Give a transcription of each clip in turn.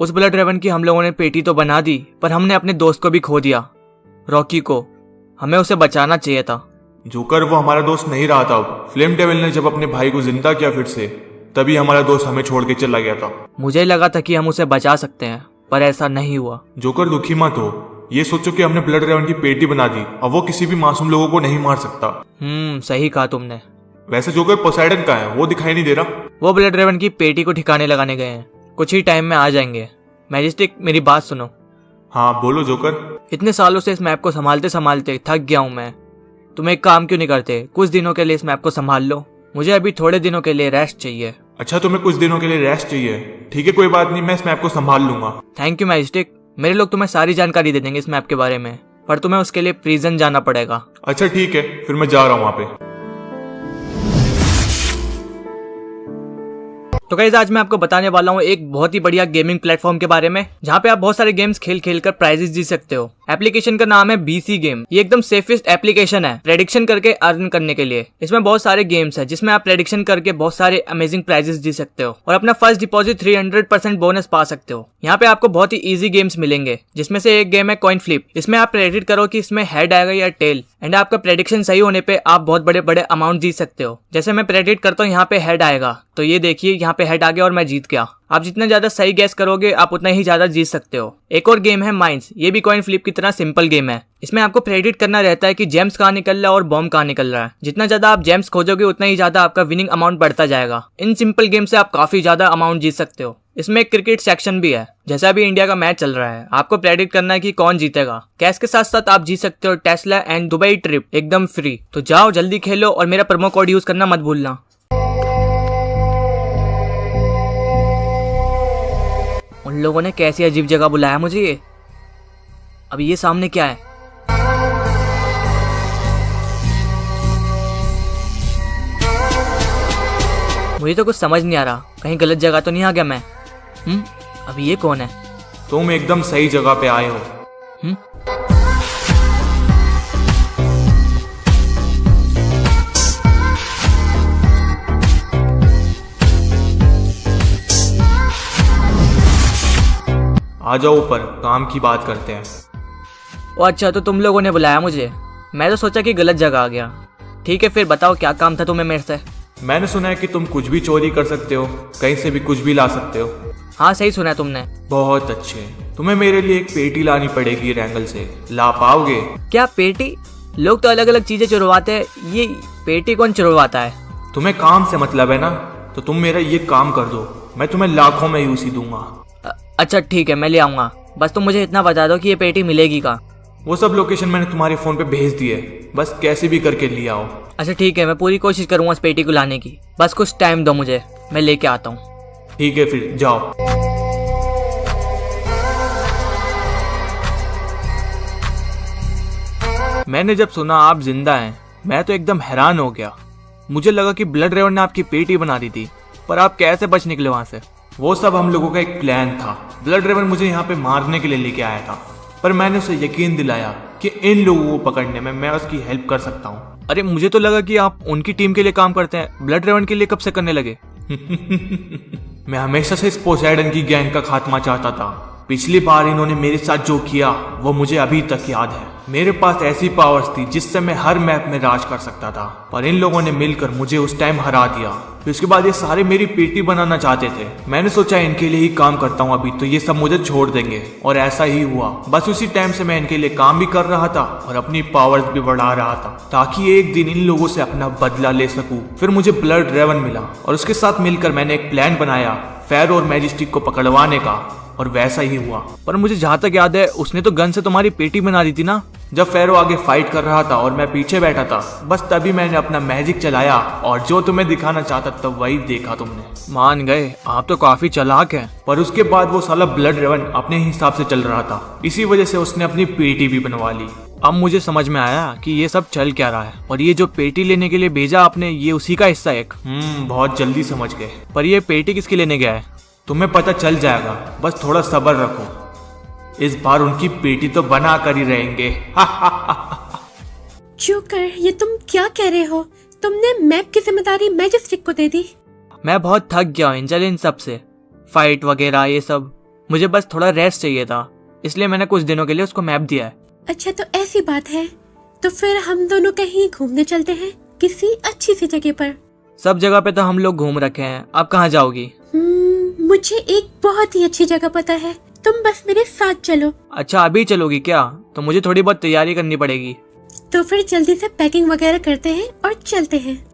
उस blood Raven की हम लोगों ने पेटी तो बना दी, पर हमने अपने दोस्त को भी खो दिया, रॉकी को। हमें उसे बचाना चाहिए था। जोकर, वो हमारा दोस्त नहीं रहा था। अब फ्लेम डेविल ने जब अपने भाई को जिंदा किया फिर से, तभी हमारा दोस्त हमें छोड़ के चला गया था। मुझे लगा था कि हम उसे बचा सकते हैं, पर ऐसा नहीं हुआ। जोकर, दुखी मत हो। ये सोचो कि हमने ब्लड रेवन की पेटी बना दी, अब वो किसी भी मासूम लोगों को नहीं मार सकता। सही कहा तुमने। वैसे जोकर, पोसाइडन कहाँ है? वो दिखाई नहीं दे रहा। वो ब्लड रेवन की पेटी को ठिकाने लगाने गए हैं, कुछ ही टाइम में आ जाएंगे। मैजेस्टिक, मेरी बात सुनो। हाँ बोलो जोकर। इतने सालों से इस मैप को संभालते संभालते थक गया हूं मैं। तुम एक काम क्यों नहीं करते, कुछ दिनों के लिए इस मैप को संभाल लो। मुझे अभी थोड़े दिनों के लिए रेस्ट चाहिए। अच्छा, तुम्हें कुछ दिनों के लिए रेस्ट चाहिए? ठीक है, कोई बात नहीं, मैं इस मैप को संभाल लूंगा। Thank you majestic. मेरे लोग तुम्हें सारी जानकारी दे देंगे इस मैप के बारे में, पर तुम्हें उसके लिए प्रिजन जाना पड़ेगा। अच्छा ठीक है, फिर मैं जा रहा हूँ वहाँ पे। तो गाइस, आज मैं आपको बताने वाला हूँ एक बहुत ही बढ़िया गेमिंग प्लेटफॉर्म के बारे में, जहाँ पे आप बहुत सारे गेम्स खेल खेल कर प्राइजेस जीत सकते हो। एप्लीकेशन का नाम है बीसी गेम। ये एकदम सेफेस्ट एप्लीकेशन है प्रेडिक्शन करके अर्न करने के लिए। इसमें बहुत सारे गेम्स है जिसमें आप प्रेडिक्शन करके बहुत सारे अमेजिंग प्राइजेस जीत सकते हो और अपना फर्स्ट डिपॉजिट 300% बोनस पा सकते हो। यहाँ पे आपको बहुत ही इजी गेम्स मिलेंगे, जिसमें से एक गेम है कॉइन फ्लिप। इसमें आप प्रेडिक्ट करो कि इसमें हेड आएगा या टेल, एंड आपका प्रेडिक्शन सही होने पे आप बहुत बड़े बड़े अमाउंट जीत सकते हो। जैसे मैं प्रेडिक्ट करता हूँ यहाँ पे हेड आएगा, तो ये देखिए यहाँ पे हेड आ गया और मैं जीत गया। आप जितना ज्यादा सही गैस करोगे आप उतना ही ज्यादा जीत सकते हो। एक और गेम है माइंस। ये भी कॉइन फ्लिप की तरह सिंपल गेम है। इसमें आपको प्रेडिक्ट करना रहता है कि जेम्स कहाँ निकल रहा है और बॉम्ब कहाँ निकल रहा है। जितना ज्यादा आप जेम्स खोजोगे उतना ही ज्यादा आपका विनिंग अमाउंट बढ़ता जाएगा। इन सिंपल गेम से आप काफी ज्यादा अमाउंट जीत सकते हो। इसमें एक क्रिकेट सेक्शन भी है। जैसा अभी इंडिया का मैच चल रहा है, आपको प्रेडिक्ट करना है कि कौन जीतेगा। कैश के साथ साथ आप जीत सकते हो टेस्ला एंड दुबई ट्रिप एकदम फ्री। तो जाओ जल्दी खेलो और मेरा प्रोमो कोड यूज करना मत भूलना। उन लोगों ने कैसी अजीब जगह बुलाया मुझे। ये अभी ये सामने क्या है? मुझे तो कुछ समझ नहीं आ रहा, कहीं गलत जगह तो नहीं आ गया मैं। अभी ये कौन है? तुम एकदम सही जगह पे आए हो। आ जाओ ऊपर, काम की बात करते हैं। ओ अच्छा, तो तुम लोगों ने बुलाया मुझे। मैं तो सोचा कि गलत जगह आ गया। ठीक है, फिर बताओ क्या काम था तुम्हें मेरे से? मैंने सुना है कि तुम कुछ भी चोरी कर सकते हो, कहीं से भी कुछ भी ला सकते हो। हाँ सही सुना है तुमने। बहुत अच्छे। तुम्हें मेरे लिए एक पेटी लानी पड़ेगी रैंगल से। ला पाओगे? क्या पेटी? लोग तो अलग अलग चीजें चुरवाते हैं, ये पेटी कौन चुरवाता है? तुम्हें काम से मतलब है ना, तो तुम मेरा ये काम कर दो, मैं तुम्हें लाखों में यूसी दूंगा। अच्छा ठीक है, मैं ले आऊंगा। बस तुम मुझे इतना बता दो कि ये पेटी मिलेगी कहाँ? वो सब लोकेशन मैंने तुम्हारे फोन पे भेज दी है, बस कैसे भी करके ले आओ। अच्छा ठीक है, मैं पूरी कोशिश करूंगा इस पेटी को लाने की। बस कुछ टाइम दो मुझे, मैं लेके आता हूँ। ठीक है, फिर जाओ। मैंने जब सुना आप जिंदा हैं, मैं तो एकदम हैरान हो गया। मुझे लगा कि ब्लड रेवन ने आपकी पेटी बना दी थी, पर आप कैसे बच निकले वहां से? वो सब हम लोगों का एक प्लान था। ब्लड रेवन मुझे यहाँ पे मारने के लिए लेके आया था, पर मैंने उसे यकीन दिलाया कि इन लोगों को पकड़ने में मैं उसकी हेल्प कर सकता हूँ। अरे मुझे तो लगा कि आप उनकी टीम के लिए काम करते हैं, ब्लड रेवन के लिए कब से करने लगे? मैं हमेशा से इस पोसाइडन की गैंग का खात्मा चाहता था। पिछली बार इन्होंने मेरे साथ जो किया वो मुझे अभी तक याद है। मेरे पास ऐसी पावर्स थी जिससे मैं हर मैप में राज कर सकता था, पर इन लोगों ने मिलकर मुझे उस टाइम हरा दिया। फिर उसके बाद ये सारे मेरी पेटी बनाना चाहते थे। मैंने सोचा इनके लिए ही काम करता हूँ अभी, तो ये सब मुझे छोड़ देंगे, और ऐसा ही हुआ। बस उसी टाइम से मैं इनके लिए काम भी कर रहा था और अपनी पावर्स भी बढ़ा रहा था, ताकि एक दिन इन लोगों से अपना बदला ले सकूं। फिर मुझे ब्लड रेवन मिला और उसके साथ मिलकर मैंने एक प्लान बनाया फेरो और मैजिस्टिक को पकड़वाने का, और वैसा ही हुआ। पर मुझे जहाँ तक याद है उसने तो गन से तुम्हारी पेटी बना दी थी ना? जब फेरो आगे फाइट कर रहा था और मैं पीछे बैठा था, बस तभी मैंने अपना मैजिक चलाया और जो तुम्हें दिखाना चाहता था वही देखा तुमने। मान गए, आप तो काफी चालाक हैं। पर उसके बाद वो साला ब्लड रेवन अपने हिसाब से चल रहा था, इसी वजह से उसने अपनी पेटी भी बनवा ली। अब मुझे समझ में आया कि ये सब चल क्या रहा है, और ये जो पेटी लेने के लिए भेजा आपने, ये उसी का हिस्सा एक। बहुत जल्दी समझ गए। पर ये पेटी किसके लेने गया है? तुम्हें पता चल जाएगा, बस थोड़ा सब्र रखो। इस बार उनकी पेटी तो बना कर ही रहेंगे। जोकर, ये तुम क्या कह रहे हो? तुमने मैप की जिम्मेदारी मैजिस्टिक को दे दी। मैं बहुत थक गया हूँ एंजल इन सब से, फाइट वगैरह ये सब। मुझे बस थोड़ा रेस्ट चाहिए था, इसलिए मैंने कुछ दिनों के लिए उसको मैप दिया है। अच्छा तो ऐसी बात है, तो फिर हम दोनों कहीं घूमने चलते हैं किसी अच्छी सी जगह पर। सब जगह पे तो हम लोग घूम रखे हैं, आप कहाँ जाओगी? मुझे एक बहुत ही अच्छी जगह पता है, तुम बस मेरे साथ चलो। अच्छा अभी चलोगी क्या? तो मुझे थोड़ी बहुत तैयारी करनी पड़ेगी। तो फिर जल्दी से पैकिंग वगैरह करते हैं और चलते हैं।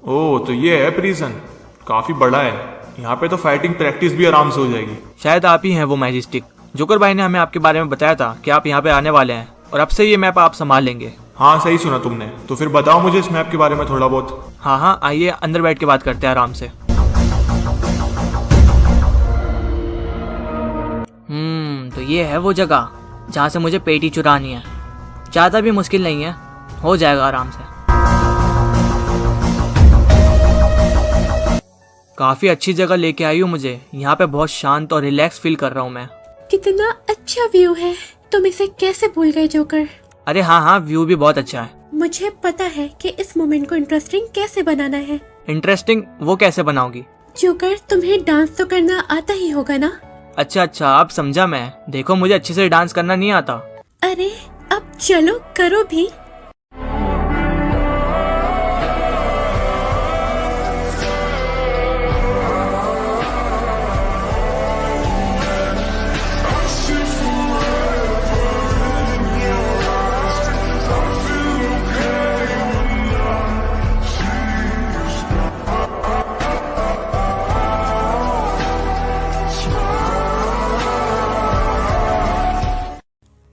ओह, तो ये है प्रिजन। काफी बड़ा है। यहाँ पे तो फाइटिंग प्रैक्टिस भी आराम से हो जाएगी। शायद आप ही हैं वो मैजिस्टिक। जोकर भाई ने हमें आपके बारे में बताया था कि आप यहाँ पे आने वाले हैं और अब से ये मैप आप संभाल लेंगे। हाँ, सही सुना तुमने। तो फिर बताओ मुझे इस मैप के बारे में थोड़ा बहुत। हाँ हाँ, आइए अंदर बैठ के बात करते हैं आराम से। तो ये है वो जगह जहाँ से मुझे पेटी चुरानी है। ज़्यादा भी मुश्किल नहीं है, हो जाएगा आराम से। काफी अच्छी जगह लेके आई हूँ मुझे। यहाँ पे बहुत शांत और रिलैक्स फील कर रहा हूँ मैं। कितना अच्छा व्यू है, तुम इसे कैसे भूल गए जोकर? अरे हाँ हाँ, व्यू भी बहुत अच्छा है। मुझे पता है कि इस मोमेंट को इंटरेस्टिंग कैसे बनाना है। इंटरेस्टिंग वो कैसे बनाओगी? जोकर, तुम्हें डांस तो करना आता ही होगा ना? अच्छा अच्छा, अब समझा मैं। देखो मुझे अच्छे से डांस करना नहीं आता। अरे अब चलो करो भी।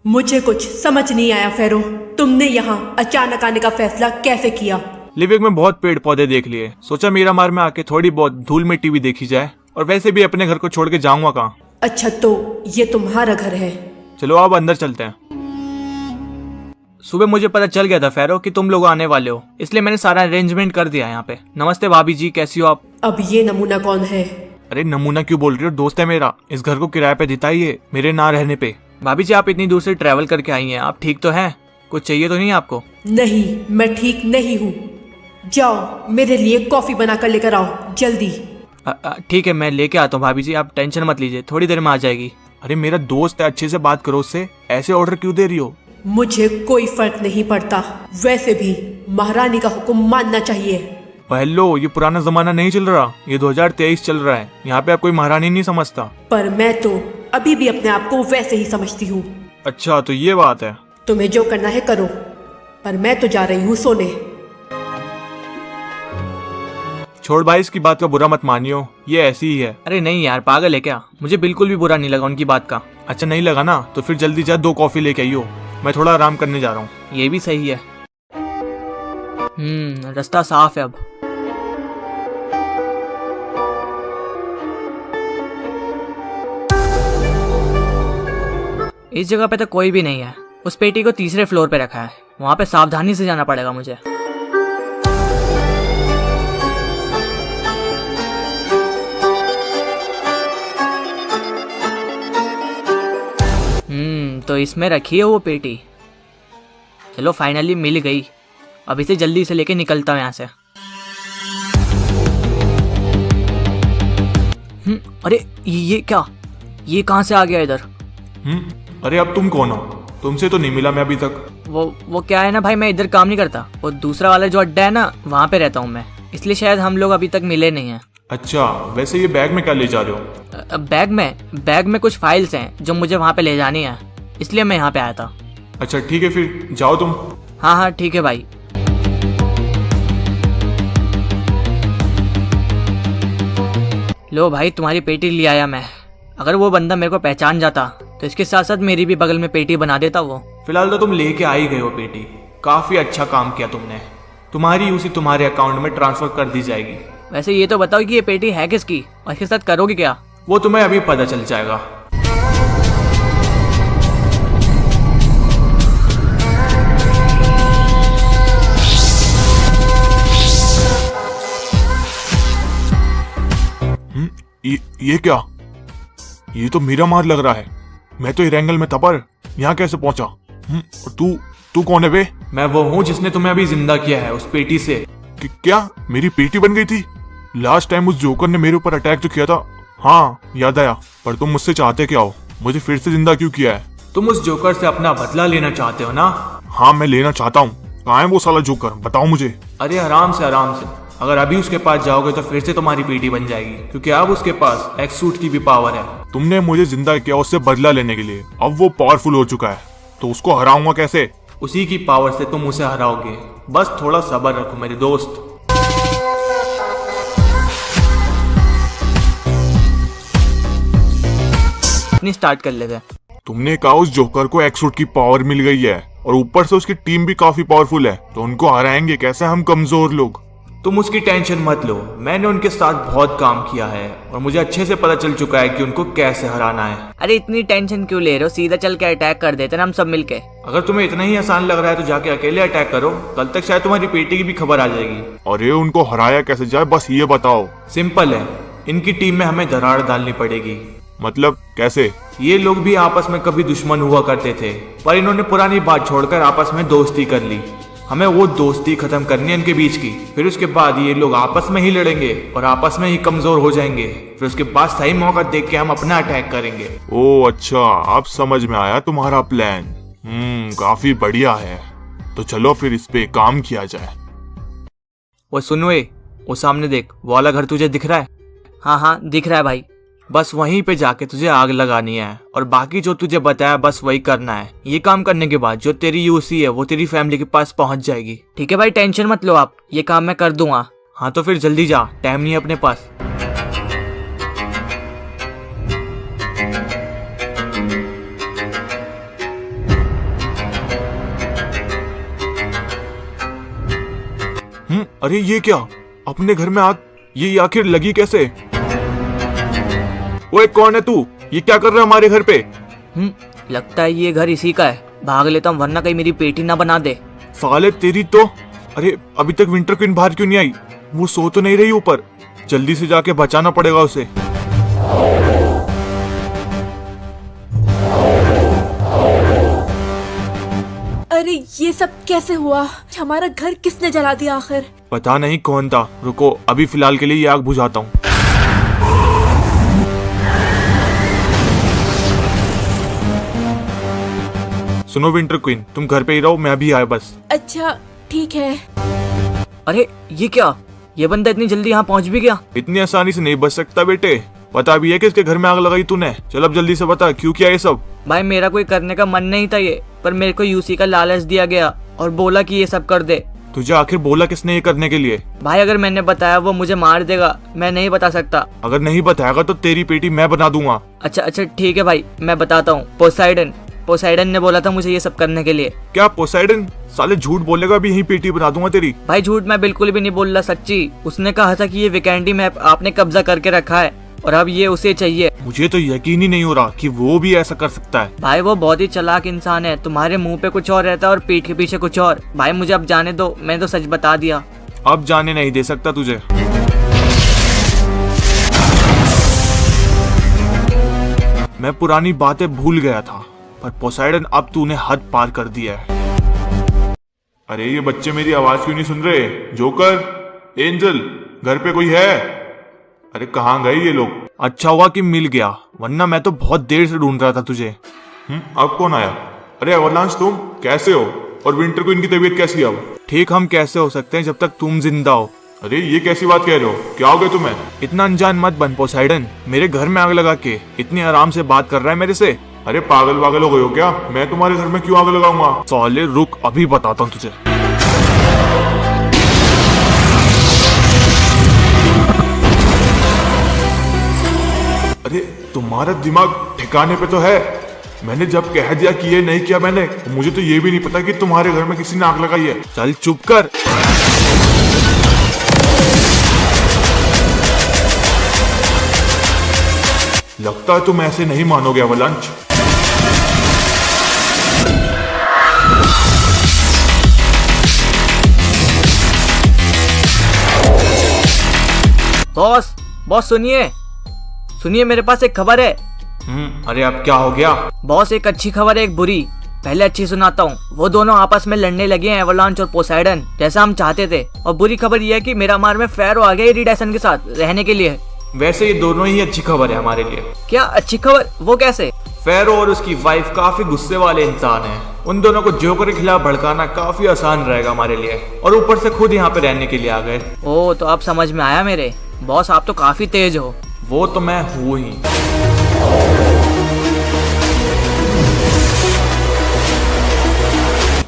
मुझे कुछ समझ नहीं आया फेरो, तुमने यहाँ अचानक आने का फैसला कैसे किया? लिविंग में बहुत पेड़ पौधे देख लिए, सोचा मीरा मार में आके थोड़ी बहुत धूल मिट्टी भी देखी जाए, और वैसे भी अपने घर को छोड़ के जाऊंगा कहाँ। अच्छा तो ये तुम्हारा घर है? चलो अब अंदर चलते हैं। सुबह मुझे पता चल गया था फेरो कि तुम लोग आने वाले हो, इसलिए मैंने सारा अरेंजमेंट कर दिया यहाँ पे। नमस्ते भाभी जी, कैसी हो आप? अब ये नमूना कौन है? अरे नमूना क्यों बोल रही हो, दोस्त है मेरा। इस घर को किराए पे देता ही है मेरे ना रहने पे। भाभी जी आप इतनी दूर से ट्रैवल करके आई हैं, आप ठीक तो हैं? कुछ चाहिए तो नहीं आपको? नहीं, मैं ठीक नहीं हूँ। जाओ मेरे लिए कॉफी बना कर लेकर आओ जल्दी। ठीक है, मैं लेके आता हूँ भाभी जी, आप टेंशन मत लीजिए, थोड़ी देर में आ जाएगी। अरे मेरा दोस्त है, अच्छे से बात करो उससे, ऐसे ऑर्डर क्यों दे रही हो? मुझे कोई फर्क नहीं पड़ता, वैसे भी महारानी का हुक्म मानना चाहिए। हेलो, ये पुराना जमाना नहीं चल रहा, ये 2023 चल रहा है। यहाँ पे आप कोई महारानी नहीं समझता। पर मैं तो अभी भी अपने आप को वैसे ही समझती हूँ। अच्छा तो ये बात है। तुम्हें जो करना है करो, पर मैं तो जा रही हूँ सोने। छोड़ भाई, इसकी बात का बुरा मत मानियो, ये ऐसी ही है। अरे नहीं यार, पागल है क्या? मुझे बिल्कुल भी बुरा नहीं लगा उनकी बात का। अच्छा नहीं लगा ना, तो फिर जल्दी जा 2 कॉफी लेके आइयो, मैं थोड़ा आराम करने जा रहा हूँ। ये भी सही है। रास्ता साफ है अब। इस जगह पे तो कोई भी नहीं है। उस पेटी को तीसरे फ्लोर पे रखा है, वहां पे सावधानी से जाना पड़ेगा मुझे। तो इसमें रखी है वो पेटी। चलो फाइनली मिल गई। अब इसे जल्दी से लेके निकलता हूँ यहाँ से। अरे ये क्या? ये कहाँ से आ गया इधर? अरे अब तुम कौन हो? तुमसे तो नहीं मिला मैं अभी तक। वो क्या है ना भाई, मैं इधर काम नहीं करता। वो दूसरा वाला जो अड्डा है ना, वहाँ पे रहता हूँ मैं, इसलिए शायद हम लोग अभी तक मिले नहीं हैं। अच्छा, वैसे ये बैग में क्या ले जा रहे हो? बैग में कुछ फाइल्स हैं जो मुझे वहाँ पे ले जानी है, इसलिए मैं यहाँ पे आया था। अच्छा ठीक है, फिर जाओ तुम। हाँ हाँ ठीक है भाई। लो भाई, तुम्हारी पेटी ले आया मैं। अगर वो बंदा मेरे को पहचान जाता तो इसके साथ साथ मेरी भी बगल में पेटी बना देता वो। फिलहाल तो तुम लेके आ ही गए हो पेटी, काफी अच्छा काम किया तुमने। तुम्हारी उसी तुम्हारे अकाउंट में ट्रांसफर कर दी जाएगी। वैसे ये तो बताओ कि ये पेटी है किसकी और इसके साथ करोगे क्या? वो तुम्हें अभी पता चल जाएगा। ये क्या? ये तो मेरा मार लग रहा है। मैं तो इरेंगल में था पर यहाँ कैसे पहुंचा? और तू कौन है बे? मैं वो हूँ जिसने तुम्हें अभी जिंदा किया है उस पेटी से। क्या मेरी पेटी बन गई थी? लास्ट टाइम उस जोकर ने मेरे ऊपर अटैक तो किया था, हाँ याद आया। पर तुम मुझसे चाहते क्या हो? मुझे फिर से जिंदा क्यों किया है? तुम उस जोकर से अपना बदला लेना चाहते हो ना? हाँ मैं लेना चाहता हूँ। कहाँ है वो साला जोकर, बताओ मुझे। अरे आराम से आराम से। अगर अभी उसके पास जाओगे तो फिर से तुम्हारी पेटी बन जाएगी, क्योंकि अब उसके पास एक्स सूट की भी पावर है। तुमने मुझे जिंदा किया उससे बदला लेने के लिए, अब वो पावरफुल हो चुका है तो उसको हराऊंगा कैसे? उसी की पावर से तुम उसे हराओगे। बस थोड़ा सब्र रखो मेरे दोस्त। अपनी स्टार्ट कर लेते हैं। तुमने कहा उस जोकर को एक्स सूट की पावर मिल गई है और ऊपर से उसकी टीम भी काफी पावरफुल है, तो उनको हराएंगे कैसे हम कमजोर लोग? तुम उसकी टेंशन मत लो, मैंने उनके साथ बहुत काम किया है और मुझे अच्छे से पता चल चुका है कि उनको कैसे हराना है। अरे इतनी टेंशन क्यों ले रहे हो, सीधा चल के अटैक कर देते ना हम सब मिलके। अगर तुम्हें इतना ही आसान लग रहा है तो जाके अकेले अटैक करो, कल तक शायद तुम्हारी पेटी की भी खबर आ जाएगी। अरे उनको हराया कैसे जाए, बस ये बताओ। सिंपल है, इनकी टीम में हमें दरार डालनी पड़ेगी। मतलब कैसे? ये लोग भी आपस में कभी दुश्मन हुआ करते थे, पर इन्होंने पुरानी बात छोड़कर आपस में दोस्ती कर ली। हमें वो दोस्ती खत्म करनी है इनके बीच की। फिर उसके बाद ये लोग आपस में ही लड़ेंगे और आपस में ही कमजोर हो जाएंगे। फिर उसके बाद सही मौका देख के हम अपना अटैक करेंगे। ओ अच्छा, अब समझ में आया तुम्हारा प्लान। काफी बढ़िया है, तो चलो फिर इस पे काम किया जाए। वो सुनो, वो सामने देख, वो वाला घर तुझे दिख रहा है? हाँ हाँ दिख रहा है भाई। बस वहीं पे जाके तुझे आग लगानी है और बाकी जो तुझे बताया बस वही करना है। ये काम करने के बाद जो तेरी यूसी है वो तेरी फैमिली के पास पहुंच जाएगी। ठीक है भाई, टेंशन मत लो आप, ये काम मैं कर दूंगा। हाँ तो फिर जल्दी जा, टाइम नहीं है अपने पास। अरे ये क्या, अपने घर में आग ये आखिर लगी कैसे? ओए कौन है तू? ये क्या कर रहा है हमारे घर पे? लगता है ये घर इसी का है। भाग लेता हूँ वरना कहीं मेरी पेटी ना बना दे। साले तेरी तो। अरे अभी तक विंटर क्वीन बाहर क्यों नहीं आई? वो सो तो नहीं रही ऊपर? जल्दी से जाके बचाना पड़ेगा उसे। अरे ये सब कैसे हुआ? हमारा घर किसने जला दिया आखिर? पता नहीं कौन था, रुको अभी फिलहाल के लिए ये आग बुझाता हूँ। सुनो विंटर क्वीन, तुम घर पे ही रहो, मैं अभी आया बस। अच्छा ठीक है। अरे ये क्या, ये बंदा इतनी जल्दी यहाँ पहुँच भी गया? इतनी आसानी से नहीं बच सकता बेटे। पता भी है कि इसके घर में आग लगाई तूने। चल अब जल्दी से बता क्यों किया ये सब? भाई मेरा कोई करने का मन नहीं था ये, पर मेरे को यूसी का लालच दिया गया और बोला कि ये सब कर दे। तुझे आखिर बोला किसने ये करने के लिए? भाई अगर मैंने बताया वो मुझे मार देगा, मैं नहीं बता सकता। अगर नहीं बताएगा तो तेरी पेटी मैं बना दूंगा। अच्छा ठीक है भाई, मैं बताता हूँ। पोसाइडन ने बोला था मुझे ये सब करने के लिए। क्या पोसाइडन? साले झूठ बोलेगा, अभी यही पेटी बना दूंगा तेरी। भाई झूठ मैं बिल्कुल भी नहीं बोल रहा, सच्ची। उसने कहा था कि ये विकेंडी मैप आपने कब्जा करके रखा है और अब ये उसे चाहिए। मुझे तो यकीन ही नहीं हो रहा कि वो भी ऐसा कर सकता है। भाई वो बहुत ही चालाक इंसान है, तुम्हारे मुंह पे कुछ और रहता है और पीठ के पीछे कुछ और। भाई मुझे अब जाने दो, मैं तो सच बता दिया। अब जाने नहीं दे सकता तुझे। मैं पुरानी बातें भूल गया था, पर पोसाइडन अब तूने हद पार कर दिया है। अरे ये बच्चे मेरी आवाज क्यों नहीं सुन रहे? जोकर, एंजल, घर पे कोई है? अरे कहाँ गए ये लोग? अच्छा हुआ कि मिल गया, वरना मैं तो बहुत देर से ढूंढ रहा था तुझे। अब कौन आया? अरे अवलांच तुम कैसे हो? और विंटर क्वीन की तबीयत कैसी है अब? ठीक हम कैसे हो सकते हैं जब तक तुम जिंदा हो? अरे ये कैसी बात कह रहे हो? क्या हो गया तुम्हें? इतना अनजान मत बन पोसाइडन। मेरे घर में आग लगा के इतनी आराम से बात कर रहा है मेरे से। अरे पागल वागल हो गए हो क्या? मैं तुम्हारे घर में क्यों आग लगाऊंगा? साले रुक, अभी बताता हूँ तुझे। अरे तुम्हारा दिमाग ठिकाने पे तो है? मैंने जब कह दिया कि ये नहीं किया मैंने, तो मुझे तो ये भी नहीं पता कि तुम्हारे घर में किसी ने आग लगाई है। चल चुप कर। लगता है तुम ऐसे नहीं मानोगे अवलांच। बॉस सुनिए, मेरे पास एक खबर है। अरे अब क्या हो गया? बॉस एक अच्छी खबर है एक बुरी। पहले अच्छी सुनाता हूँ। वो दोनों आपस में लड़ने लगे हैं, एवलांच और पोसाइडन, जैसा हम चाहते थे। और बुरी खबर यह है कि मिरामार में फेरो आ गया इरिडेसन के साथ रहने के लिए। वैसे ये दोनों ही अच्छी खबर है हमारे लिए। क्या अच्छी खबर? वो कैसे? फेरो और उसकी वाइफ काफी गुस्से वाले इंसान हैं। उन दोनों को जोकर के खिलाफ भड़काना काफी आसान रहेगा हमारे लिए, और ऊपर से खुद यहाँ पे रहने के लिए आ गए। ओ, तो अब समझ में आया मेरे। बॉस आप तो काफी तेज हो। वो तो मैं हूँ ही।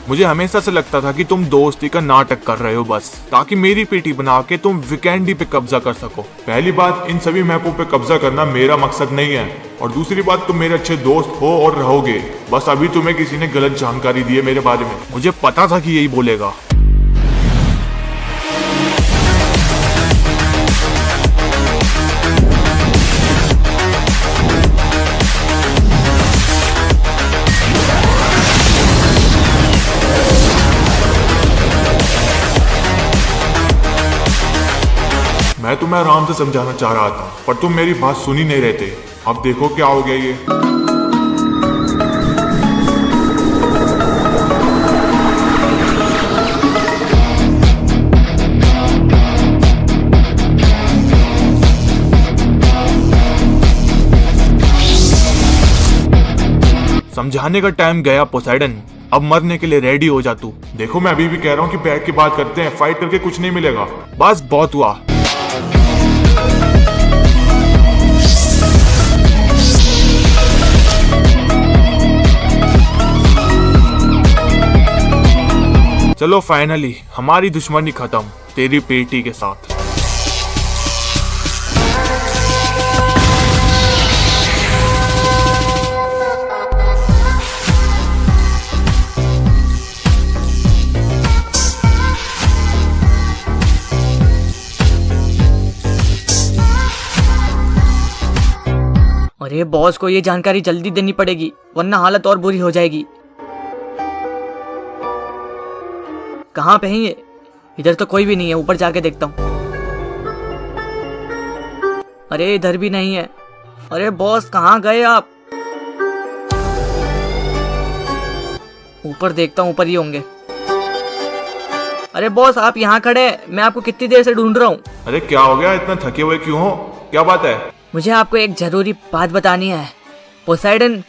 मुझे हमेशा से लगता था कि तुम दोस्ती का नाटक कर रहे हो बस, ताकि मेरी पेटी बना के तुम वीकेंडी पे कब्जा कर सको। पहली बात, इन सभी मैपों पे कब्जा करना मेरा मकसद नहीं है, और दूसरी बात, तुम मेरे अच्छे दोस्त हो और रहोगे। बस अभी तुम्हें किसी ने गलत जानकारी दी है मेरे बारे में। मुझे पता था कि यही बोलेगा। मैं तुम्हें आराम से समझाना चाह रहा था, पर तुम मेरी बात सुन ही नहीं रहे थे। अब देखो क्या हो गया ये। समझाने का टाइम गया पोसाइडन। अब मरने के लिए रेडी हो जा तू। देखो मैं अभी भी कह रहा हूँ कि बैठ के बात करते हैं, फाइट करके कुछ नहीं मिलेगा। बस बहुत हुआ। चलो फाइनली हमारी दुश्मनी खत्म तेरी पेटी के साथ। अरे बॉस को ये जानकारी जल्दी देनी पड़ेगी, वरना हालत और बुरी हो जाएगी। कहाँ पे है ये? इधर तो कोई भी नहीं है, ऊपर जाके देखता हूँ। अरे इधर भी नहीं है। अरे बॉस कहाँ गए आप? ऊपर देखता हूँ, ऊपर ही होंगे। अरे बॉस आप यहाँ खड़े हैं, मैं आपको कितनी देर से ढूंढ रहा हूँ। अरे क्या हो गया, इतना थके हुए क्यों हो? क्या बात है? मुझे आपको एक जरूरी बात बतानी है। पोसाइडन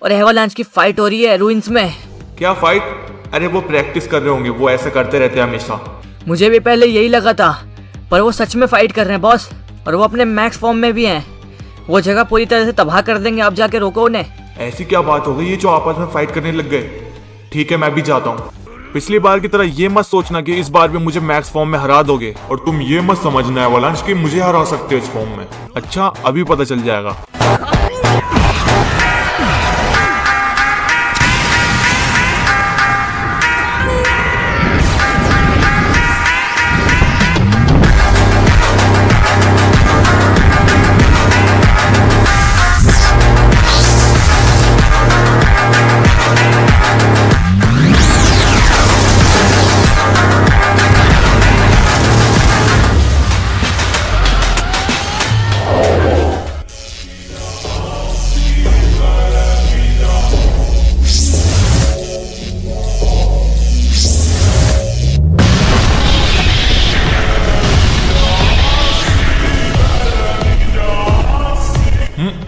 और एवलांच की फाइट हो रही है रूइंस में। क्या फाइट? अरे वो प्रैक्टिस कर रहे होंगे, वो ऐसा करते रहते हैं हमेशा। मुझे भी पहले यही लगा था, पर वो सच में फाइट कर रहे हैं बॉस, और वो अपने मैक्स फॉर्म में भी हैं। वो जगह पूरी तरह से तबाह कर देंगे, आप जाके रोको उन्हें। ऐसी क्या बात हो गई ये जो आपस में फाइट करने लग गए? ठीक है मैं भी जाता हूँ। पिछली बार की तरह ये मत सोचना कि इस बार भी मुझे मैक्स फॉर्म में हरा दोगे, और तुम ये मत समझना एवलांच कि मुझे हरा सकते हो इस फॉर्म में। अच्छा अभी पता चल जाएगा।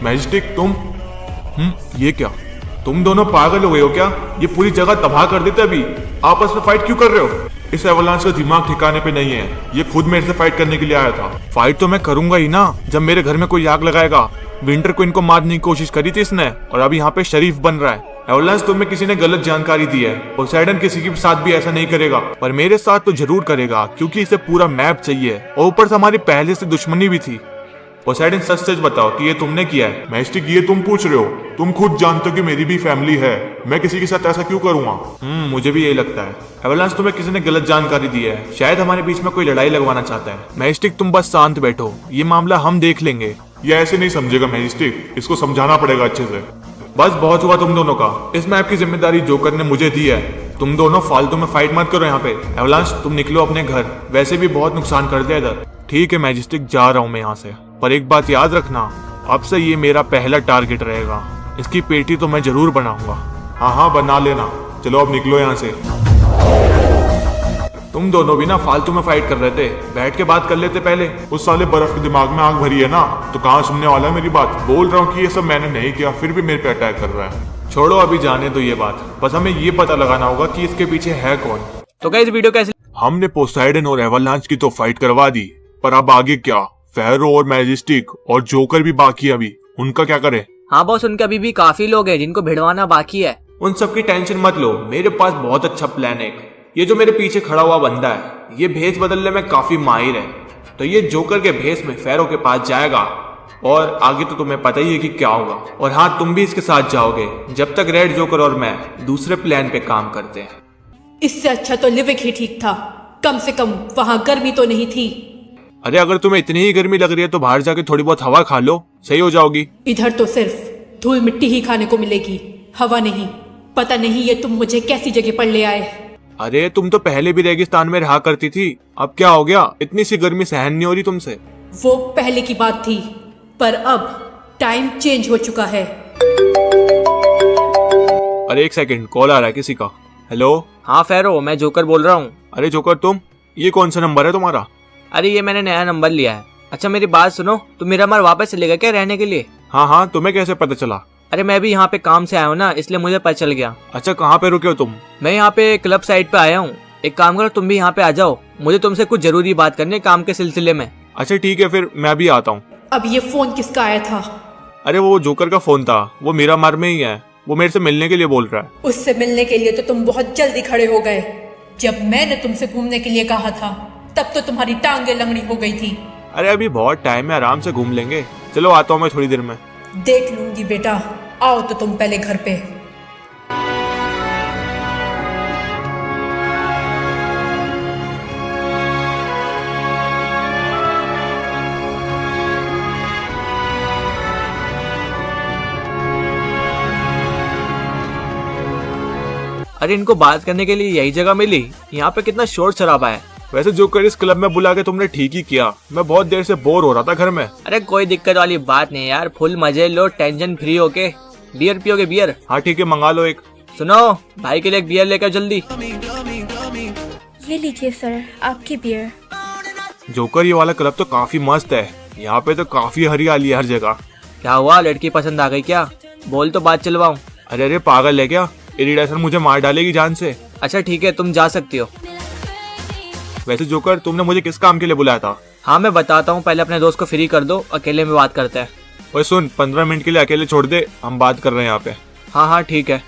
मैजिस्टिक तुम ये क्या? तुम दोनों पागल हो गए हो क्या? ये पूरी जगह तबाह कर देते अभी। आपस में फाइट क्यों कर रहे हो? इस एवलांच का दिमाग ठिकाने पे नहीं है, ये खुद मेरे से फाइट करने के लिए आया था। फाइट तो मैं करूंगा ही ना, जब मेरे घर में कोई आग लगाएगा। विंटर को इनको मारने की कोशिश करी थी इसने, और अभी यहाँ पे शरीफ बन रहा है। एवलांच तुम्हें किसी ने गलत जानकारी दी है। पोसाइडन किसी के साथ भी ऐसा नहीं करेगा, पर मेरे साथ तो जरूर करेगा, क्योंकि इसे पूरा मैप चाहिए, और ऊपर से हमारी पहले से दुश्मनी भी थी। पोसाइडन सच सच बताओ कि ये तुमने किया है? मैजिस्टिक ये तुम पूछ रहे हो? तुम खुद जानते हो कि मेरी भी फैमिली है, मैं किसी के साथ ऐसा क्यों करूंगा? मुझे भी यही लगता है। एवलांच तुम्हें किसी ने गलत जानकारी दी है, शायद हमारे बीच में कोई लड़ाई लगवाना चाहता है। मैजिस्टिक तुम बस शांत बैठो, ये मामला हम देख लेंगे। ये ऐसे नहीं समझेगा मैजिस्टिक, इसको समझाना पड़ेगा अच्छे से। बस बहुत हुआ तुम दोनों का। इस मैप की जिम्मेदारी जोकर ने मुझे दी है। तुम दोनों फालतू में फाइट मत करो यहाँ पे। एवलांच तुम निकलो अपने घर, वैसे भी बहुत नुकसान कर दिया इधर। ठीक है मैजिस्टिक, जा रहा हूँ मैं यहाँ से, पर एक बात याद रखना, अब से ये मेरा पहला टारगेट रहेगा। इसकी पेटी तो मैं जरूर बनाऊंगा। हाँ हाँ बना लेना। चलो अब निकलो यहाँ से। तुम दोनों भी ना फालतू में फाइट कर रहे थे, बैठ के बात कर लेते पहले। उस साले बर्फ के दिमाग में आग भरी है ना, तो कहाँ सुनने वाला है मेरी बात। बोल रहा हूँ कि ये सब मैंने नहीं किया, फिर भी मेरे पे अटैक कर रहा है। छोड़ो अभी, जाने दो ये बात। बस हमें ये पता लगाना होगा कि इसके पीछे है कौन। तो गाइस वीडियो कैसी, हमने पोसाइडन और एवरलांच की तो फाइट करवा दी, पर अब आगे क्या? फेरो और मैजेस्टिक और जोकर भी बाकी है अभी, उनका क्या करें? हाँ बॉस, उनके अभी भी काफी लोग हैं जिनको भिड़वाना बाकी है। उन सब की टेंशन मत लो, मेरे पास बहुत अच्छा प्लान है। ये जो मेरे पीछे खड़ा हुआ बंदा है, ये भेस बदलने में काफी माहिर है। तो ये जोकर के भेस में फेरो के पास जाएगा और आगे तो तुम्हें पता ही है कि क्या होगा। और हाँ, तुम भी इसके साथ जाओगे जब तक रेड जोकर और मैं दूसरे प्लान पे काम करते हैं। इससे अच्छा तो लिविक ही ठीक था, कम से कम वहां गर्मी तो नहीं थी। अरे अगर तुम्हें इतनी ही गर्मी लग रही है तो बाहर जाके थोड़ी बहुत हवा खा लो, सही हो जाओगी। इधर तो सिर्फ धूल मिट्टी ही खाने को मिलेगी, हवा नहीं। पता नहीं ये तुम मुझे कैसी जगह पर ले आए। अरे तुम तो पहले भी रेगिस्तान में रहा करती थी, अब क्या हो गया? इतनी सी गर्मी सहन नहीं हो रही तुमसे? वो पहले की बात थी, पर अब टाइम चेंज हो चुका है। अरे एक सेकंड, कॉल आ रहा है किसी का। हेलो। हाँ फेरो, मैं जोकर बोल रहा हूँ। अरे जोकर तुम, ये कौन सा नंबर है तुम्हारा? अरे ये मैंने नया नंबर लिया है। अच्छा मेरी बात सुनो, तुम मेरा मार वापस चलेगा क्या रहने के लिए? हाँ हाँ, तुम्हें कैसे पता चला? अरे मैं भी यहाँ पे काम से आया हूँ ना, इसलिए मुझे पता चल गया। अच्छा कहाँ पे रुके हो तुम? मैं यहाँ पे क्लब साइड पे आया हूँ। एक काम करो, तुम भी यहाँ पे आ जाओ, मुझे तुमसे कुछ जरूरी बात करनी है काम के सिलसिले में। अच्छा ठीक है, फिर मैं भी आता हूँ। अब ये फोन किसका आया था? अरे वो जोकर का फोन था, वो मेरा मार में ही है, वो मेरे से मिलने के लिए बोल रहा है। उससे मिलने के लिए तो तुम बहुत जल्दी खड़े हो गए। जब मैंने तुमसे घूमने के लिए कहा था तब तो तुम्हारी टांगे लंगड़ी हो गई थी। अरे अभी बहुत टाइम है, आराम से घूम लेंगे। चलो आता हूँ मैं थोड़ी देर में। देख लूंगी बेटा, आओ तो तुम पहले घर पे। अरे इनको बात करने के लिए यही जगह मिली? यहाँ पे कितना शोर शराबा है। वैसे जोकर इस क्लब में बुला के तुमने ठीक ही किया, मैं बहुत देर से बोर हो रहा था घर में। अरे कोई दिक्कत वाली बात नहीं यार, फुल मजे लो, टेंशन फ्री होके। बियर पियोगे? बियर? हाँ ठीक है, मंगा लो एक। सुनो, भाई के लिए एक बियर लेकर जल्दी। ये लीजिए सर, आपकी बियर। जोकर ये वाला क्लब तो काफी मस्त है, यहाँ पे तो काफी हरियाली है हर जगह। क्या हुआ, लड़की पसंद आ गई क्या? बोल तो बात चलवाऊं। अरे अरे पागल है क्या? इरिडेशन मुझे मार डालेगी जान से। अच्छा ठीक है, तुम जा सकती हो। वैसे जोकर तुमने मुझे किस काम के लिए बुलाया था? हाँ मैं बताता हूँ, पहले अपने दोस्त को फ्री कर दो, अकेले में बात करते हैं। ओए सुन, 15 मिनट के लिए अकेले छोड़ दे, हम बात कर रहे हैं यहाँ पे। हाँ हाँ ठीक है।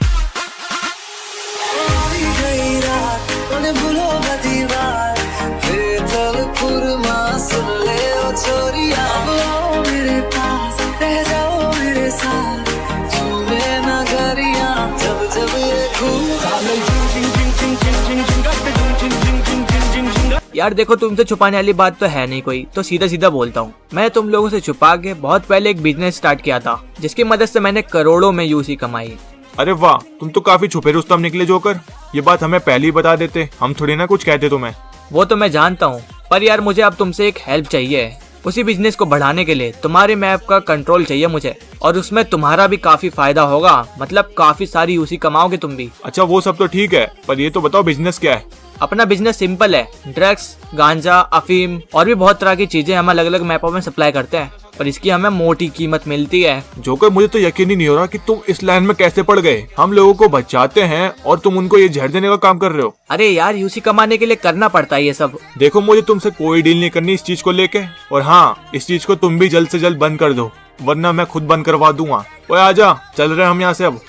यार देखो, तुमसे छुपाने वाली बात तो है नहीं कोई, तो सीधा सीधा बोलता हूँ। मैं तुम लोगों से छुपा के बहुत पहले एक बिजनेस स्टार्ट किया था, जिसकी मदद से मैंने करोड़ों में यूसी कमाई। अरे वाह, तुम तो काफी छुपे रुस्तम निकले जोकर। ये बात हमें पहले ही बता देते, हम थोड़ी ना कुछ कहते तुम्हें। वो तो मैं जानता हूँ, पर यार मुझे अब तुमसे एक हेल्प चाहिए। उसी बिजनेस को बढ़ाने के लिए तुम्हारे मैप का कंट्रोल चाहिए मुझे, और उसमें तुम्हारा भी काफी फायदा होगा, मतलब काफी सारी यूसी कमाओगे तुम भी। अच्छा वो सब तो ठीक है, पर ये तो बताओ बिजनेस क्या है? अपना बिजनेस सिंपल है, ड्रग्स, गांजा, अफीम और भी बहुत तरह की चीजें हम अलग अलग मैपों में सप्लाई करते हैं, पर इसकी हमें मोटी कीमत मिलती है। जोकर मुझे तो यकीन ही नहीं हो रहा कि तुम इस लाइन में कैसे पड़ गए। हम लोगों को बचाते हैं और तुम उनको ये जहर देने का काम कर रहे हो। अरे यार, यूसी कमाने के लिए करना पड़ता है ये सब। देखो मुझे तुमसे कोई डील नहीं करनी इस चीज को लेके, और हाँ इस चीज को तुम भी जल्द से जल्द बंद कर दो, वरना मैं खुद बंद करवा दूंगा। ओए आजा, चल रहे हम यहाँ से अब।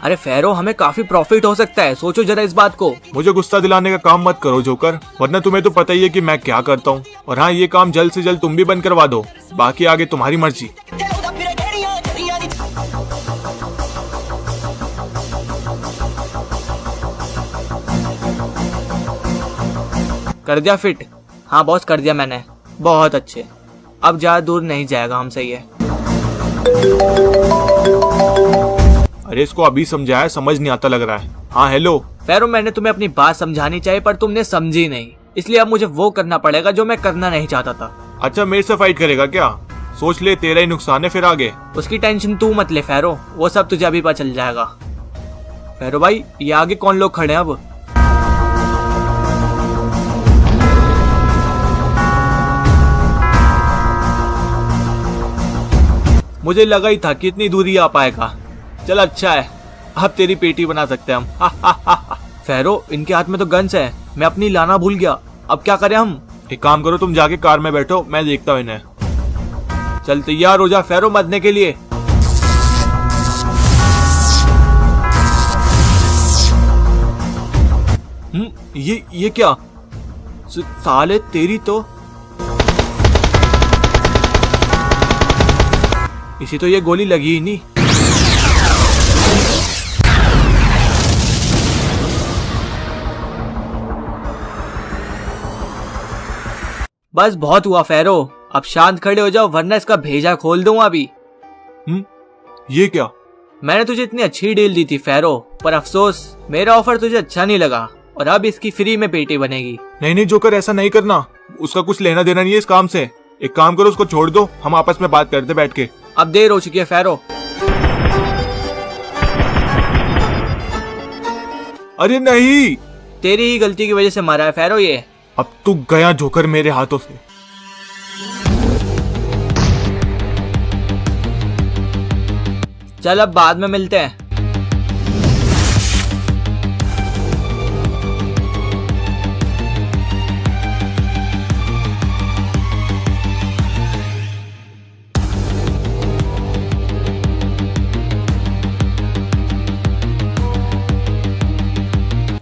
अरे फेरो, हमें काफी प्रॉफिट हो सकता है, सोचो जरा इस बात को। मुझे गुस्सा दिलाने का काम मत करो जोकर, वरना तुम्हें तो पता ही है कि मैं क्या करता हूँ। और हाँ, ये काम जल्द से जल्द तुम भी बंद करवा दो, बाकी आगे तुम्हारी मर्जी। कर दिया फिट? हाँ बॉस, कर दिया मैंने। बहुत अच्छे, अब ज्यादा दूर नहीं जाएगा हमसे ये। अरे इसको अभी समझाया, समझ नहीं आता लग रहा है। हाँ हेलो। फेरो, मैंने तुम्हें अपनी बात समझानी चाहिए पर तुमने समझी नहीं, इसलिए अब मुझे वो करना पड़ेगा जो मैं करना नहीं चाहता था। अच्छा मेरे से फाइट करेगा क्या? सोच ले, तेरा ही नुकसान है फिर आगे। उसकी टेंशन तू मत ले फेरो, वो सब तुझे अभी पता चल जाएगा। फेरो भाई, ये आगे कौन लोग खड़े हैं अब? मुझे लगा ही था कि इतनी दूरी आ पाएगा। चल अच्छा है, अब तेरी पेटी बना सकते हैं हम। फेरो, इनके हाथ में तो गन्स है, मैं अपनी लाना भूल गया। अब क्या करें हम? एक काम करो, तुम जाके कार में बैठो, मैं देखता हूँ इन्हें। चल तैयार हो जा फेरो मरने के लिए। ये क्या? साले तेरी तो इसी तो ये गोली लगी ही नहीं। बस बहुत हुआ फेरो, अब शांत खड़े हो जाओ वरना इसका भेजा खोल दूंगा अभी। ये क्या? मैंने तुझे इतनी अच्छी डील दी थी फेरो, पर अफसोस मेरा ऑफर तुझे अच्छा नहीं लगा और अब इसकी फ्री में पेटी बनेगी। नहीं नहीं जोकर, ऐसा नहीं करना, उसका कुछ लेना देना नहीं है इस काम से। एक काम करो, उसको छोड़ दो, हम आपस में बात करते बैठ के। अब देर हो चुकी है फेरो। अरे नहीं, तेरी ही गलती की वजह से मरा है फेरो ये। अब तू गया जोकर मेरे हाथों से। चल अब बाद में मिलते हैं।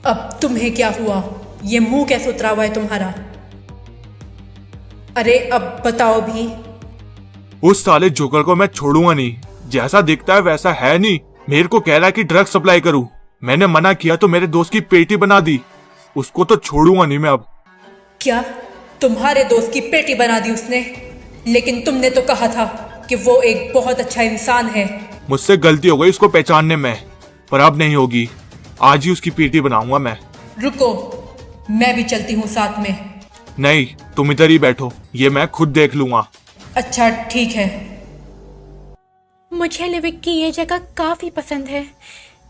अब तुम्हें क्या हुआ? ये मुंह कैसे उतरा हुआ है तुम्हारा? अरे अब बताओ भी। उस साले जोकर को मैं छोड़ूंगा नहीं, जैसा दिखता है वैसा है नहीं। मेरे को कह रहा है कि ड्रग सप्लाई करूं, मैंने मना किया तो मेरे दोस्त की पेटी बना दी। उसको तो छोड़ूंगा नहीं मैं अब। क्या तुम्हारे दोस्त की पेटी बना दी उसने? लेकिन तुमने तो कहा था कि वो एक बहुत अच्छा इंसान है। मुझसे गलती हो गई उसको पहचानने में, पर अब नहीं होगी। आज ही उसकी पेटी बनाऊंगा मैं। रुको, मैं भी चलती हूँ साथ में। नहीं, तुम इधर ही बैठो, ये मैं खुद देख लूंगा। अच्छा ठीक है। मुझे लिविक की ये जगह काफ़ी पसंद है।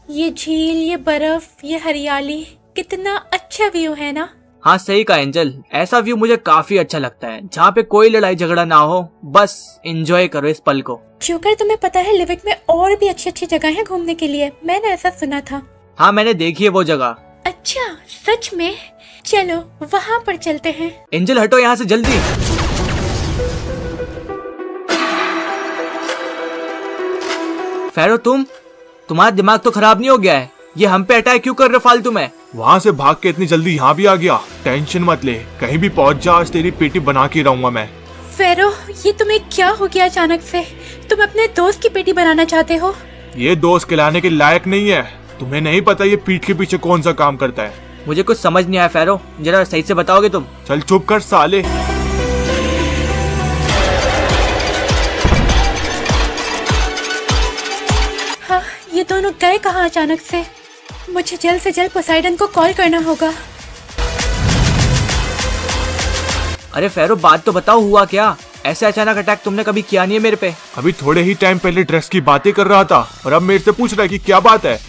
ये झील, ये बर्फ, ये हरियाली, कितना अच्छा व्यू है ना। हाँ सही कहा एंजल, ऐसा व्यू मुझे काफी अच्छा लगता है जहाँ पे कोई लड़ाई झगड़ा ना हो, बस एंजॉय करो इस पल को। जोकर, तुम्हें पता है लिविक में और भी अच्छी अच्छी जगह है घूमने के लिए, मैंने ऐसा सुना था। हाँ मैंने देखी है वो जगह। अच्छा सच में? चलो वहाँ पर चलते हैं। एंजल हटो यहाँ से जल्दी। फेरो तुम्हारा दिमाग तो खराब नहीं हो गया है? ये हम पे अटैक क्यों कर रहे फालतू में? वहाँ से भाग के इतनी जल्दी यहाँ भी आ गया। टेंशन मत ले, कहीं भी पहुँच जा, आज तेरी पेटी बना के रहूंगा मैं। फेरो, ये तुम्हें क्या हो गया अचानक से? तुम अपने दोस्त की पेटी बनाना चाहते हो? ये दोस्त खिलाने के लायक नहीं है। तुम्हें नहीं पता ये पीठ के पीछे कौन सा काम करता है। मुझे कुछ समझ नहीं आया फेरो, जरा सही से बताओगे तुम? चल चुप कर साले। हाँ, ये दोनों गए कहाँ अचानक से? मुझे जल्द से जल्द पोसाइडन को कॉल करना होगा। अरे फेरो बात तो बताओ, हुआ क्या? ऐसे अचानक अटैक तुमने कभी किया नहीं है मेरे पे। अभी थोड़े ही टाइम पहले ड्रेस की बातें कर रहा था और अब मेरे से पूछ रहा है कि क्या बात है।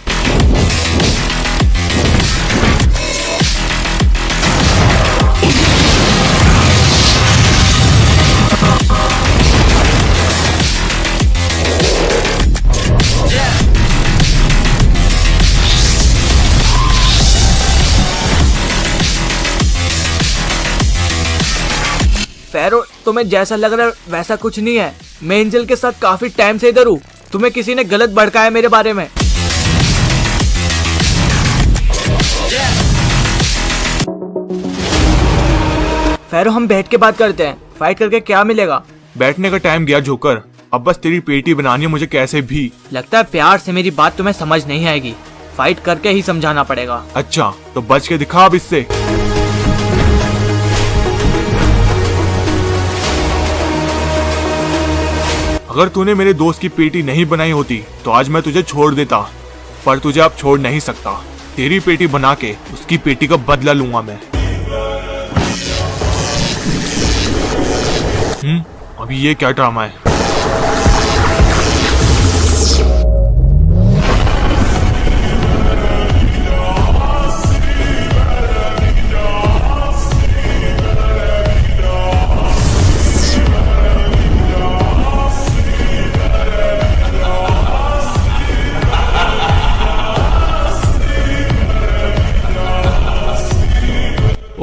फेरो तुम्हें जैसा लग रहा है वैसा कुछ नहीं है। मैं एंजल के साथ काफी टाइम से इधर हूँ। तुम्हें किसी ने गलत भड़काया मेरे बारे में। फेरो हम बैठ के बात करते हैं, फाइट करके क्या मिलेगा? बैठने का टाइम गया जोकर, अब बस तेरी पेटी बनानी है मुझे कैसे भी। लगता है प्यार से मेरी बात तुम्हें समझ नहीं आएगी, फाइट करके ही समझाना पड़ेगा। अच्छा तो बच के दिखा अब इससे। अगर तूने मेरे दोस्त की पेटी नहीं बनाई होती तो आज मैं तुझे छोड़ देता, पर तुझे अब छोड़ नहीं सकता। तेरी पेटी बना के उसकी पेटी का बदला लूंगा मैं। अभी ये क्या ड्रामा है?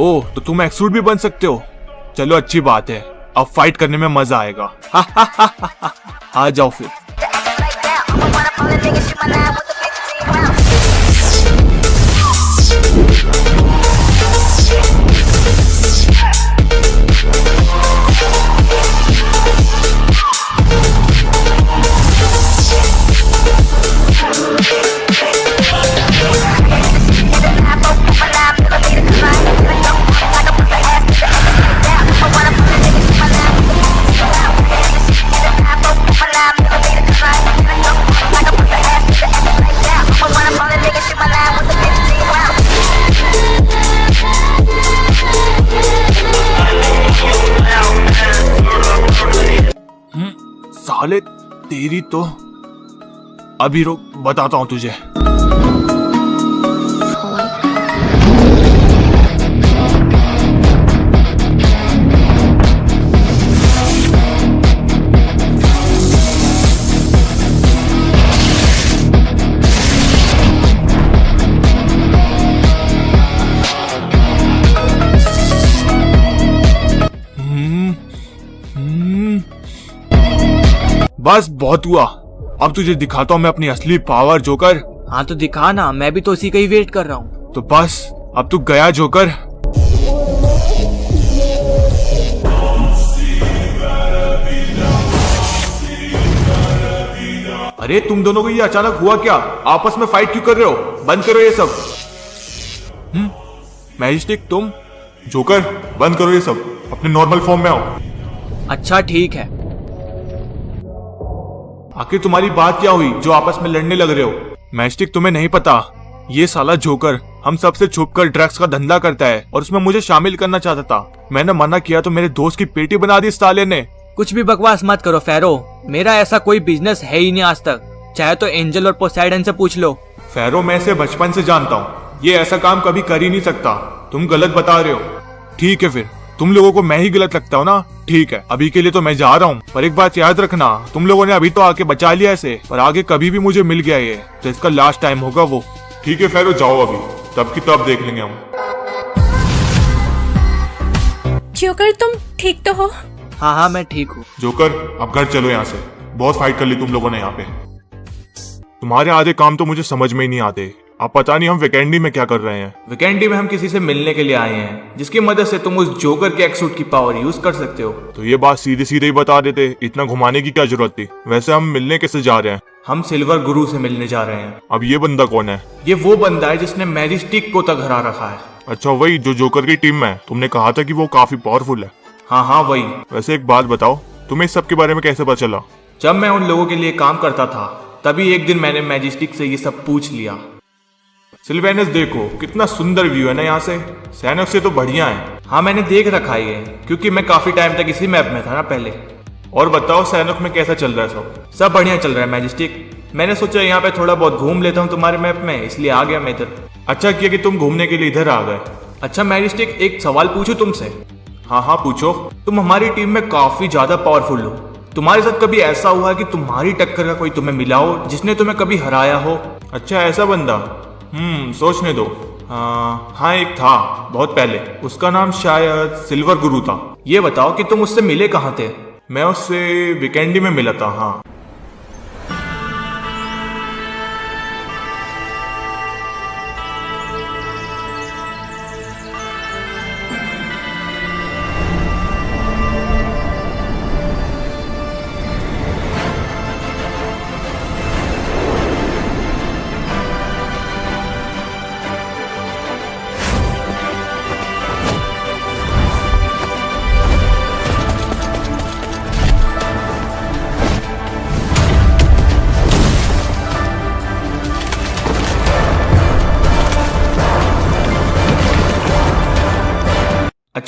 ओह, तो तुम एक्सूट भी बन सकते हो। चलो अच्छी बात है, अब फाइट करने में मजा आएगा। आ जाओ फिर। साले तेरी तो, अभी रुक, बताता हूं तुझे। बस बहुत हुआ, अब तुझे दिखाता हूं मैं अपनी असली पावर जोकर। हाँ तो दिखा ना, मैं भी तो उसी का ही वेट कर रहा हूँ। तो बस अब तू गया जोकर। अरे तुम दोनों को ये अचानक हुआ क्या? आपस में फाइट क्यों कर रहे हो? बंद करो ये सब। मैजिस्टिक, तुम? जोकर, बंद करो ये सब, अपने नॉर्मल फॉर्म में आओ। अच्छा ठीक है। आखिर तुम्हारी बात क्या हुई जो आपस में लड़ने लग रहे हो? मैजिस्टिक, तुम्हें नहीं पता, ये साला जोकर हम सबसे छुपकर ड्रग्स का धंधा करता है और उसमें मुझे शामिल करना चाहता था। मैंने मना किया तो मेरे दोस्त की पेटी बना दी इस साले ने। कुछ भी बकवास मत करो फैरो, मेरा ऐसा कोई बिजनेस है ही नहीं आज तक। चाहे तो एंजल और पोसाइडन से पूछ लो। फैरो, मैं इसे बचपन से जानता हूँ, ये ऐसा काम कभी कर ही नहीं सकता। तुम गलत बता रहे हो। ठीक है, फिर तुम लोगों को मैं ही गलत लगता हूँ ना? ठीक है, अभी के लिए तो मैं जा रहा हूँ, पर एक बात याद रखना, तुम लोगों ने अभी तो आके बचा लिया इसे, पर आगे कभी भी मुझे मिल गया ये तो इसका लास्ट टाइम होगा वो। ठीक है फैरो, जाओ, अभी तब की तब देख लेंगे हम। जोकर तुम ठीक तो हो? हाँ हाँ मैं ठीक हूँ। जोकर, अब घर चलो यहाँ से, बहुत फाइट कर ली तुम लोगों ने यहाँ पे। तुम्हारे आधे काम तो मुझे समझ में ही नहीं आते। अब पता नहीं हम वीकेंडी में क्या कर रहे हैं। वीकेंडी में हम किसी से मिलने के लिए आए हैं, जिसकी मदद से तुम उस जोकर के एक्सूट की पावर यूज कर सकते हो। तो ये बात सीधे सीधे ही बता देते, इतना घुमाने की क्या जरूरत थी? वैसे हम मिलने कैसे जा रहे हैं? हम सिल्वर गुरु से मिलने जा रहे हैं। अब ये बंदा कौन है? ये वो बंदा है जिसने मैजिस्टिक को तक हरा रखा है। अच्छा, वही जो जोकर की टीम में है। तुमने कहा था कि वो काफी पावरफुल है। हाँ हाँ वही। वैसे एक बात बताओ, तुम्हें इस सब के बारे में कैसे पता चला? जब मैं उन लोगों के लिए काम करता था, तभी एक दिन मैंने मैजिस्टिक से ये सब पूछ लिया। सिल्वेनस, देखो कितना सुंदर व्यू है ना यहाँ से। सैनोस से तो बढ़िया है। हाँ मैंने देख रखा है ये, क्योंकि मैं काफी टाइम तक इसी मैप में था ना पहले। और बताओ सैनोस में कैसा चल रहा है सब? सब बढ़िया चल रहा है मैजिस्टिक। मैंने सोचा यहाँ पे थोड़ा बहुत घूम लेता हूँ तुम्हारे मैप में, इसलिए आ गया मैं इधर। अच्छा किया कि तुम घूमने के लिए इधर आ गए। अच्छा मैजिस्टिक, एक सवाल पूछूं तुमसे? हाँ हाँ पूछो। तुम हमारी टीम में काफी ज्यादा पावरफुल हो। तुम्हारे साथ कभी ऐसा हुआ कि तुम्हारी टक्कर का कोई तुम्हें मिला हो जिसने तुम्हें कभी हराया हो? अच्छा ऐसा बंदा, सोचने दो। हाँ एक था, बहुत पहले। उसका नाम शायद सिल्वर गुरु था। ये बताओ कि तुम उससे मिले कहाँ थे? मैं उससे वीकेंडी में मिला था। हाँ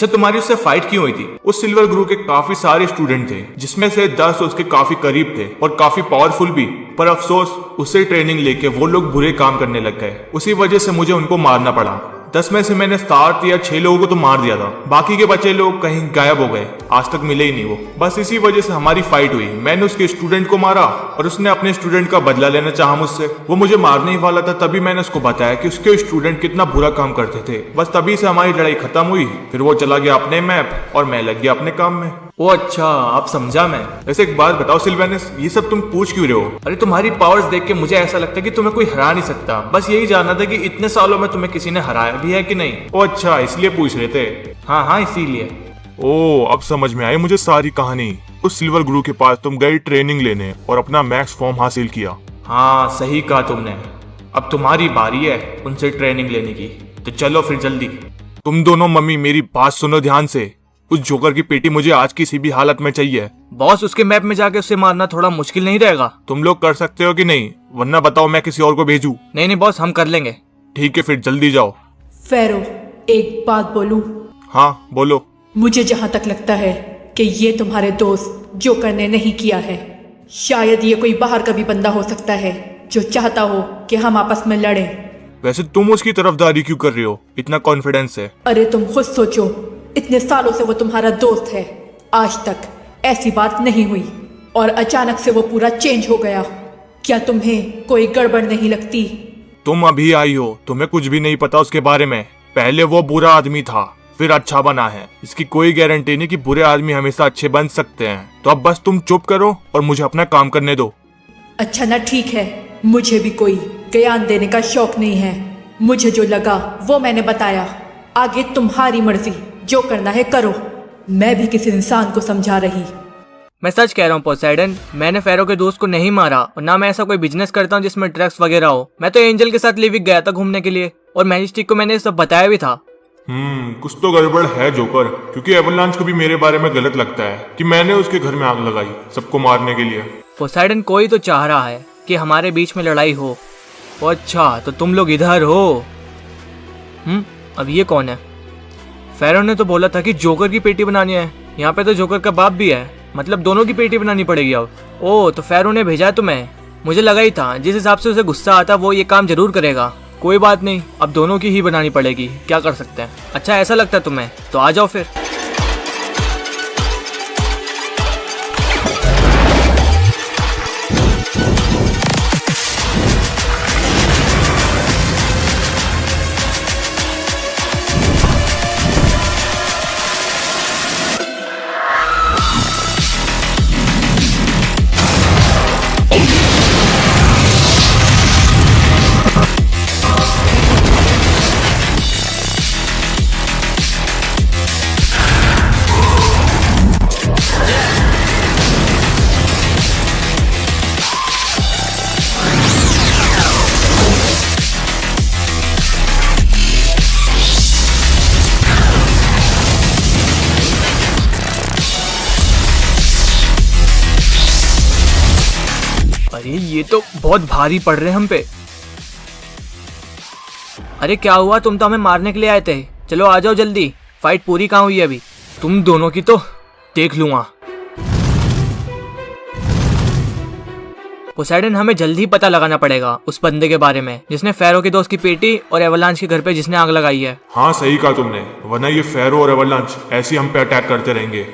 अच्छा, तुम्हारी उससे फाइट क्यों हुई थी? उस सिल्वर गुरु के काफी सारे स्टूडेंट थे, जिसमें से 10 उसके काफी करीब थे और काफी पावरफुल भी, पर अफसोस उससे ट्रेनिंग लेके वो लोग बुरे काम करने लग गए। उसी वजह से मुझे उनको मारना पड़ा। 10 में से मैंने 7 या 6 लोगों को तो मार दिया था, बाकी के बचे लोग कहीं गायब हो गए, आज तक मिले ही नहीं वो। बस इसी वजह से हमारी फाइट हुई। मैंने उसके स्टूडेंट को मारा और उसने अपने स्टूडेंट का बदला लेना चाहा मुझसे। वो मुझे मारने ही वाला था, तभी मैंने उसको बताया कि उसके स्टूडेंट कितना बुरा काम करते थे। बस तभी से हमारी लड़ाई खत्म हुई। फिर वो चला गया अपने मैप और मैं लग गया अपने काम में। ओ अच्छा, अब समझा मैं। वैसे एक बात बताओ सिल्वेनस, ये सब तुम पूछ क्यों रहे हो? अरे तुम्हारी पावर्स देख के मुझे ऐसा लगता है कि तुम्हें कोई हरा नहीं सकता। बस यही जानना था कि इतने सालों में तुम्हें किसी ने हराया भी है कि नहीं। ओ अच्छा, इसलिए पूछ रहे थे। हाँ हाँ, इसीलिए। ओ, अब समझ में आई मुझे सारी कहानी। उस सिल्वर गुरु के पास तुम गई ट्रेनिंग लेने और अपना मैक्स फॉर्म हासिल किया। हाँ, सही कहा तुमने। अब तुम्हारी बारी है उनसे ट्रेनिंग लेने की, तो चलो फिर जल्दी। तुम दोनों मम्मी मेरी बात सुनो ध्यान से। उस जोकर की पेटी मुझे आज किसी भी हालत में चाहिए। बॉस, उसके मैप में जाके उससे मारना थोड़ा मुश्किल नहीं रहेगा? तुम लोग कर सकते हो कि नहीं, वरना बताओ मैं किसी और को भेजूं। नहीं नहीं बॉस, हम कर लेंगे। ठीक है, फिर जल्दी जाओ। फेरो, एक बात बोलूं? हाँ बोलो। मुझे जहां तक लगता है कि ये तुम्हारे दोस्त जोकर ने नहीं किया है। शायद ये कोई बाहर का भी बंदा हो सकता है जो चाहता हो कि हम आपस में लड़ें। वैसे तुम उसकी तरफदारी क्यों कर रही हो इतना कॉन्फिडेंस है? अरे तुम खुद सोचो, इतने सालों से वो तुम्हारा दोस्त है, आज तक ऐसी बात नहीं हुई और अचानक से वो पूरा चेंज हो गया। क्या तुम्हें कोई गड़बड़ नहीं लगती? तुम अभी आई हो, तुम्हें कुछ भी नहीं पता उसके बारे में। पहले वो बुरा आदमी था, फिर अच्छा बना है। इसकी कोई गारंटी नहीं कि बुरे आदमी हमेशा अच्छे बन सकते हैं। तो अब बस तुम चुप करो और मुझे अपना काम करने दो। अच्छा ना, ठीक है, मुझे भी कोई ज्ञान देने का शौक नहीं है। मुझे जो लगा वो मैंने बताया, आगे तुम्हारी मर्जी, जो करना है करो। मैं भी किसी इंसान को समझा रही। मैं सच कह रहा हूँ पोसाइडन, मैंने फेरो के दोस्त को नहीं मारा और ना मैं ऐसा कोई बिजनेस करता हूँ जिसमें ड्रग्स वगैरह हो। मैं तो एंजल के साथ लिविक गया था घूमने के लिए और मैजिस्टिक को मैंने सब बताया भी था। कुछ तो गड़बड़ है जोकर, क्योंकि एवरलॉन्च को भी मेरे बारे में गलत लगता है कि मैंने उसके घर में आग लगाई सबको मारने के लिए। पोसाइडन, कोई तो चाह रहा है कि हमारे बीच में लड़ाई हो। ओ अच्छा, तो तुम लोग इधर हो। अब ये कौन है? फेरो ने तो बोला था कि जोकर की पेटी बनानी है। यहाँ पे तो जोकर का बाप भी है, मतलब दोनों की पेटी बनानी पड़ेगी अब। ओ, तो फेरो ने भेजा है तुम्हें? मुझे लगा ही था, जिस हिसाब से उसे गुस्सा आता वो ये काम जरूर करेगा। कोई बात नहीं, अब दोनों की ही बनानी पड़ेगी, क्या कर सकते हैं। अच्छा ऐसा लगता है तुम्हें, तो आ जाओ फिर। अरे ये तो बहुत भारी पड़ रहे हैं हम पे। अरे क्या हुआ, तुम तो हमें मारने के लिए आए थे। चलो आ जाओ जल्दी, फाइट पूरी कहाँ हुई है अभी? तुम दोनों की तो देख लूंगा। पोसाइडन, हमें जल्दी पता लगाना पड़ेगा उस बंदे के बारे में जिसने फेरो के दोस्त की पेटी और एवरलॉन्च के घर पे जिसने आग लगाई है। हाँ सही कहा तुमने, वरना ये फेरो और एवरलॉन्च ऐसे हम पे अटैक करते रहेंगे।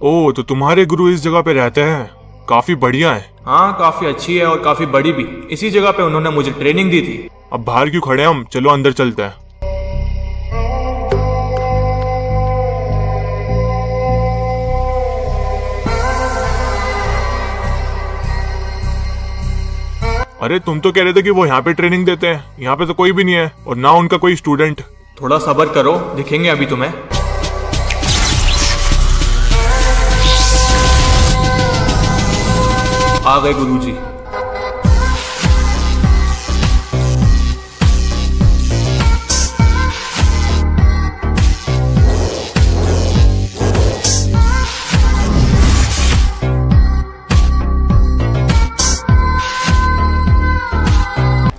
ओह, तो तुम्हारे गुरु इस जगह पे रहते हैं, काफी बढ़िया है। हाँ, काफी अच्छी है और काफी बड़ी भी। इसी जगह पे उन्होंने मुझे ट्रेनिंग दी थी। अब बाहर क्यों खड़े हैं हम, चलो अंदर चलते हैं। अरे तुम तो कह रहे थे कि वो यहाँ पे ट्रेनिंग देते हैं, यहाँ पे तो कोई भी नहीं है और ना उनका कोई स्टूडेंट। थोड़ा सब्र करो, दिखेंगे अभी तुम्हें। आ गए गुरुजी।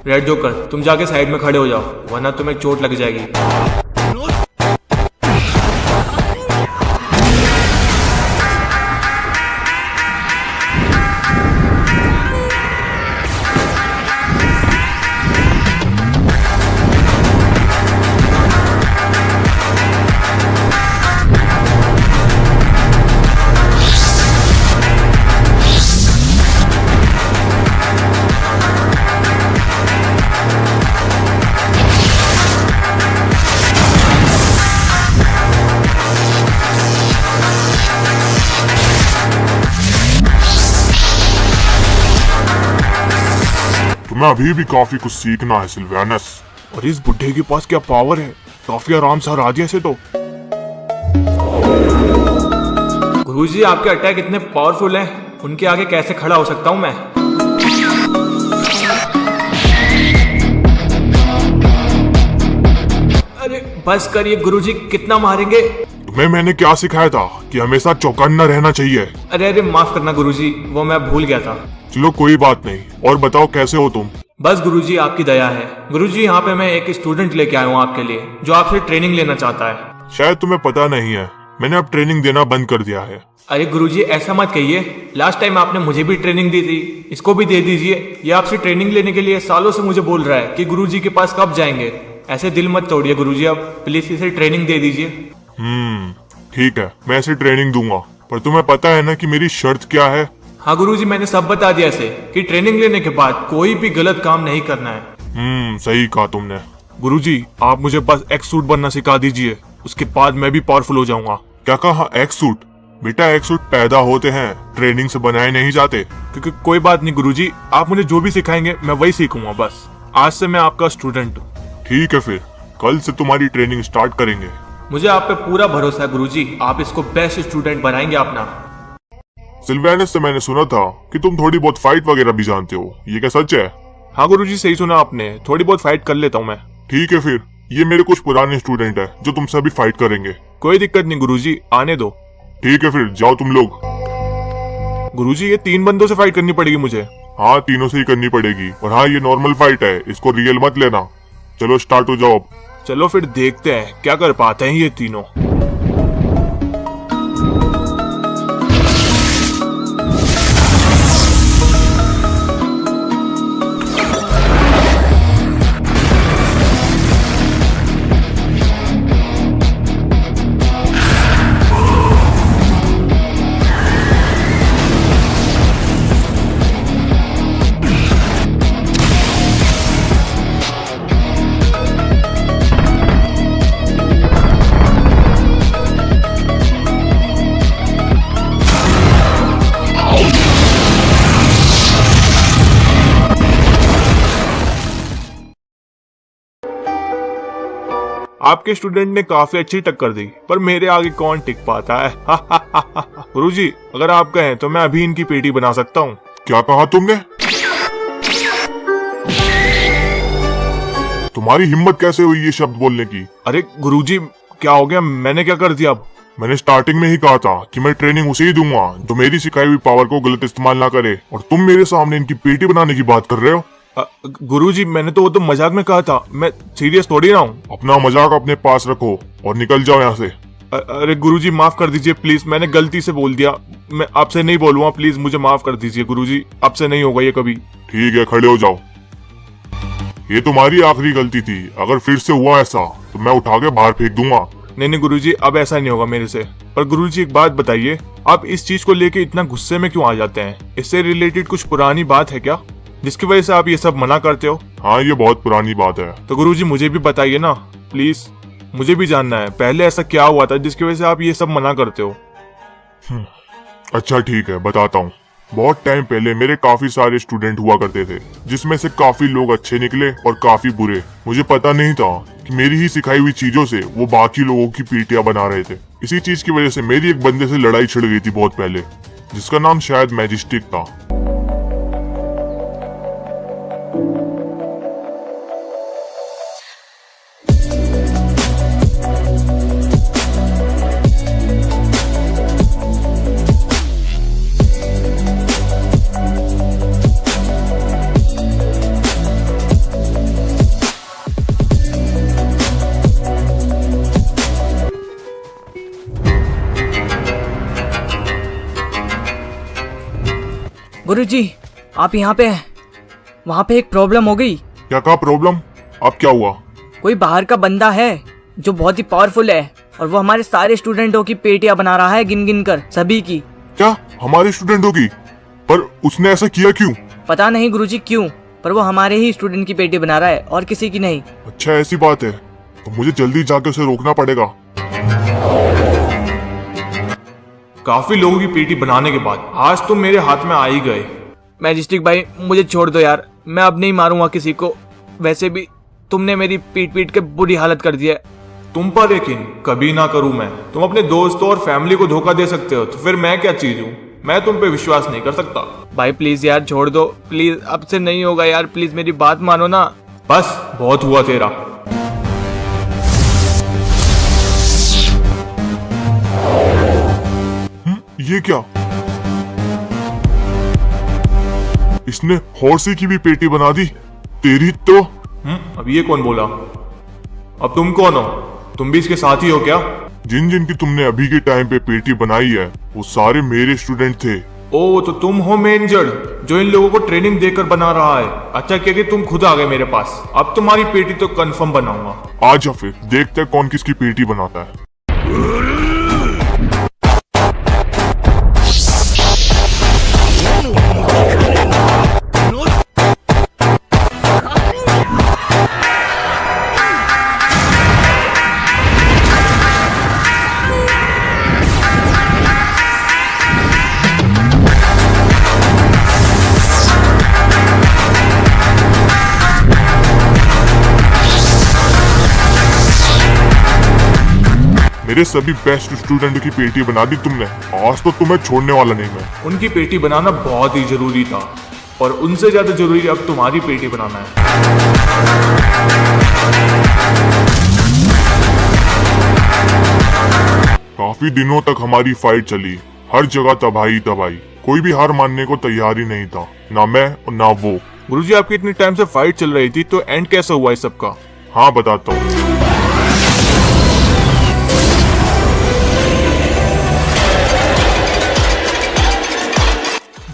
रेड जोकर, तुम जाके साइड में खड़े हो जाओ, वरना तुम्हें चोट लग जाएगी। तुम्हें अभी भी काफी कुछ सीखना है सिल्वानस। और इस बुढ़े के पास क्या पावर है, काफी आराम से हरा दिया इसे तो। गुरुजी आपके अटैक इतने पावरफुल हैं, उनके आगे कैसे खड़ा हो सकता हूँ मैं। अरे बस करिए गुरुजी, कितना मारेंगे। तुम्हें मैंने क्या सिखाया था कि हमेशा चौकन्ना रहना चाहिए। अरे अरे माफ करना गुरुजी, वो मैं भूल गया था। चलो कोई बात नहीं, और बताओ कैसे हो तुम। बस गुरुजी आपकी दया है। गुरुजी यहाँ पे मैं एक स्टूडेंट लेके आया हूँ आपके लिए, जो आपसे ट्रेनिंग लेना चाहता है। शायद तुम्हें पता नहीं है, मैंने अब ट्रेनिंग देना बंद कर दिया है। अरे गुरुजी ऐसा मत कहिए, लास्ट टाइम आपने मुझे भी ट्रेनिंग दी थी, इसको भी दे दीजिए। ये आपसे ट्रेनिंग लेने के लिए सालों से मुझे बोल रहा है कि गुरुजी के पास कब जाएंगे। ऐसे दिल मत तोड़िए गुरुजी, अब प्लीज इसे ट्रेनिंग दे दीजिए। ठीक है, मैं ऐसे ट्रेनिंग दूंगा, पर तुम्हें पता है ना कि मेरी शर्त क्या है। हाँ गुरुजी, मैंने सब बता दिया इसे कि ट्रेनिंग लेने के बाद कोई भी गलत काम नहीं करना है। सही कहा तुमने। गुरुजी आप मुझे बस एक्स सूट बनना सिखा दीजिए, उसके बाद मैं भी पावरफुल हो जाऊंगा। क्या कहा एक्स सूट? बेटा एक्स सूट पैदा होते हैं, ट्रेनिंग से बनाए नहीं जाते। क्योंकि कोई बात नहीं गुरुजी, आप मुझे जो भी सिखाएंगे मैं वही सीखूंगा। बस आज से मैं आपका स्टूडेंट हूँ। ठीक है, फिर कल से तुम्हारी ट्रेनिंग स्टार्ट करेंगे। मुझे आप पे पूरा भरोसा है गुरुजी, आप इसको बेस्ट स्टूडेंट बनाएंगे अपना। सिल्वानस से मैंने सुना था कि तुम थोड़ी बहुत फाइट वगैरह भी जानते हो, ये क्या सच है? हाँ गुरुजी सही सुना आपने, थोड़ी बहुत फाइट कर लेता हूँ मैं। ठीक है, फिर ये मेरे कुछ पुराने स्टूडेंट है जो तुमसे अभी फाइट करेंगे। कोई दिक्कत नहीं गुरुजी, आने दो। ठीक है, फिर जाओ तुम लोग। गुरुजी ये 3 बंदों से फाइट करनी पड़ेगी मुझे? हाँ, तीनों से ही करनी पड़ेगी। और हाँ, ये नॉर्मल फाइट है, इसको रियल मत लेना। चलो स्टार्ट हो जाओ अब। चलो फिर देखते हैं क्या कर पाते हैं ये तीनों। आपके स्टूडेंट ने काफी अच्छी टक्कर दी, पर मेरे आगे कौन टिक पाता है। गुरुजी अगर आप कहें तो मैं अभी इनकी पेटी बना सकता हूँ। क्या कहा तुमने? तुम्हारी हिम्मत कैसे हुई ये शब्द बोलने की? अरे गुरुजी क्या हो गया, मैंने क्या कर दिया अब? मैंने स्टार्टिंग में ही कहा था कि मैं ट्रेनिंग उसे ही दूंगा जो मेरी सिखाई हुई पावर को गलत इस्तेमाल ना करे, और तुम मेरे सामने इनकी पेटी बनाने की बात कर रहे हो। गुरुजी मैंने तो वो तो मजाक में कहा था, मैं सीरियस थोड़ी ना हूँ। अपना मजाक अपने पास रखो और निकल जाओ यहाँ से। अरे गुरुजी माफ कर दीजिए प्लीज, मैंने गलती से बोल दिया, मैं आपसे नहीं बोलूंगा, प्लीज मुझे माफ कर दीजिए गुरुजी, आपसे नहीं होगा ये कभी। ठीक है, खड़े हो जाओ। ये तुम्हारी आखिरी गलती थी, अगर फिर से हुआ ऐसा तो मैं उठा के बाहर फेंक दूंगा। नहीं गुरुजी अब ऐसा नहीं होगा मेरे से। पर गुरुजी एक बात बताइए, आप इस चीज को लेके इतना गुस्से में क्यों आ जाते हैं? इससे रिलेटेड कुछ पुरानी बात है क्या जिसकी वजह से आप ये सब मना करते हो? हाँ, ये बहुत पुरानी बात है। तो गुरुजी मुझे भी बताइए ना प्लीज, मुझे भी जानना है पहले ऐसा क्या हुआ था जिसकी वजह से आप ये सब मना करते हो। अच्छा ठीक है, बताता हूँ। बहुत टाइम पहले मेरे काफी सारे स्टूडेंट हुआ करते थे, जिसमें से काफी लोग अच्छे निकले और काफी बुरे। मुझे पता नहीं था कि मेरी ही सिखाई हुई चीजों से वो बाकी लोगों की पीटियां बना रहे थे। इसी चीज की वजह से मेरी एक बंदे से लड़ाई छिड़ गई थी बहुत पहले, जिसका नाम शायद मैजिस्टिक था। गुरुजी आप यहाँ पे हैं। वहाँ पे एक प्रॉब्लम हो गई। क्या कहा प्रॉब्लम? अब क्या हुआ? कोई बाहर का बंदा है जो बहुत ही पावरफुल है, और वो हमारे सारे स्टूडेंटों की पेटियां बना रहा है गिन गिन कर, सभी की। क्या हमारे स्टूडेंटों की? पर उसने ऐसा किया क्यों? पता नहीं गुरुजी क्यों, पर वो हमारे ही स्टूडेंट की पेटी बना रहा है और किसी की नहीं। अच्छा ऐसी बात है, तो मुझे जल्दी जाके उसे रोकना पड़ेगा। काफी लोगों की पेटी बनाने के बाद आज तो मेरे हाथ में आ ही गए। मैजिस्टिक भाई मुझे छोड़ दो यार, मैं अब नहीं मारूंगा किसी को। वैसे भी तुमने मेरी पीट पीट के बुरी हालत कर दी है। तुम पर यकीन कभी ना करूं मैं। तुम अपने दोस्तों और फैमिली को धोखा दे सकते हो, तो फिर मैं क्या चीज हूँ? मैं तुम पे विश्वास नहीं कर सकता। भाई प्लीज यार छोड़ दो, प्लीज अब से नहीं होगा यार, प्लीज मेरी बात मानो ना। बस बहुत हुआ तेरा। ये क्या? इसने हॉर्सी की भी पेटी बना दी। तेरी तो अब ये कौन बोला? अब तुम कौन हो? तुम भी इसके साथी हो क्या? जिन जिन की तुमने अभी के टाइम पे पेटी बनाई है वो सारे मेरे स्टूडेंट थे। ओ तो तुम हो मेन जड़ जो इन लोगों को ट्रेनिंग देकर बना रहा है। अच्छा किया कि तुम खुद आ गए मेरे पास। अब तुम्हारी पेटी तो कंफर्म बनाऊंगा। आजा फिर देखते हैं कौन किसकी पेटी बनाता है। मेरे सभी बेस्ट स्टूडेंट की पेटी बना दी तुमने। आज तो तुम्हें छोड़ने वाला नहीं मैं। उनकी पेटी बनाना बहुत ही जरूरी था और उनसे ज्यादा जरूरी अब तुम्हारी पेटी बनाना है। काफी दिनों तक हमारी फाइट चली। हर जगह तबाही तबाही। कोई भी हार मानने को तैयार ही नहीं था, ना मैं और ना वो। गुरुजी आपकी इतनी टाइम से फाइट चल रही थी, तो एंड कैसा हुआ इस सबका? हाँ बताता हूँ।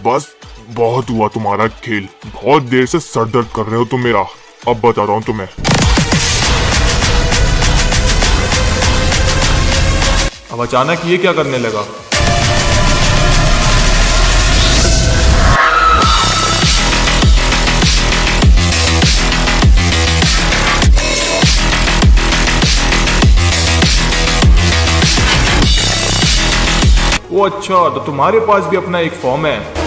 बस बहुत हुआ तुम्हारा खेल। बहुत देर से सर दर्द कर रहे हो तुम मेरा। अब बता रहा हूँ तुम्हें। अब अचानक ये क्या करने लगा? वो अच्छा, तो तुम्हारे पास भी अपना एक फॉर्म है।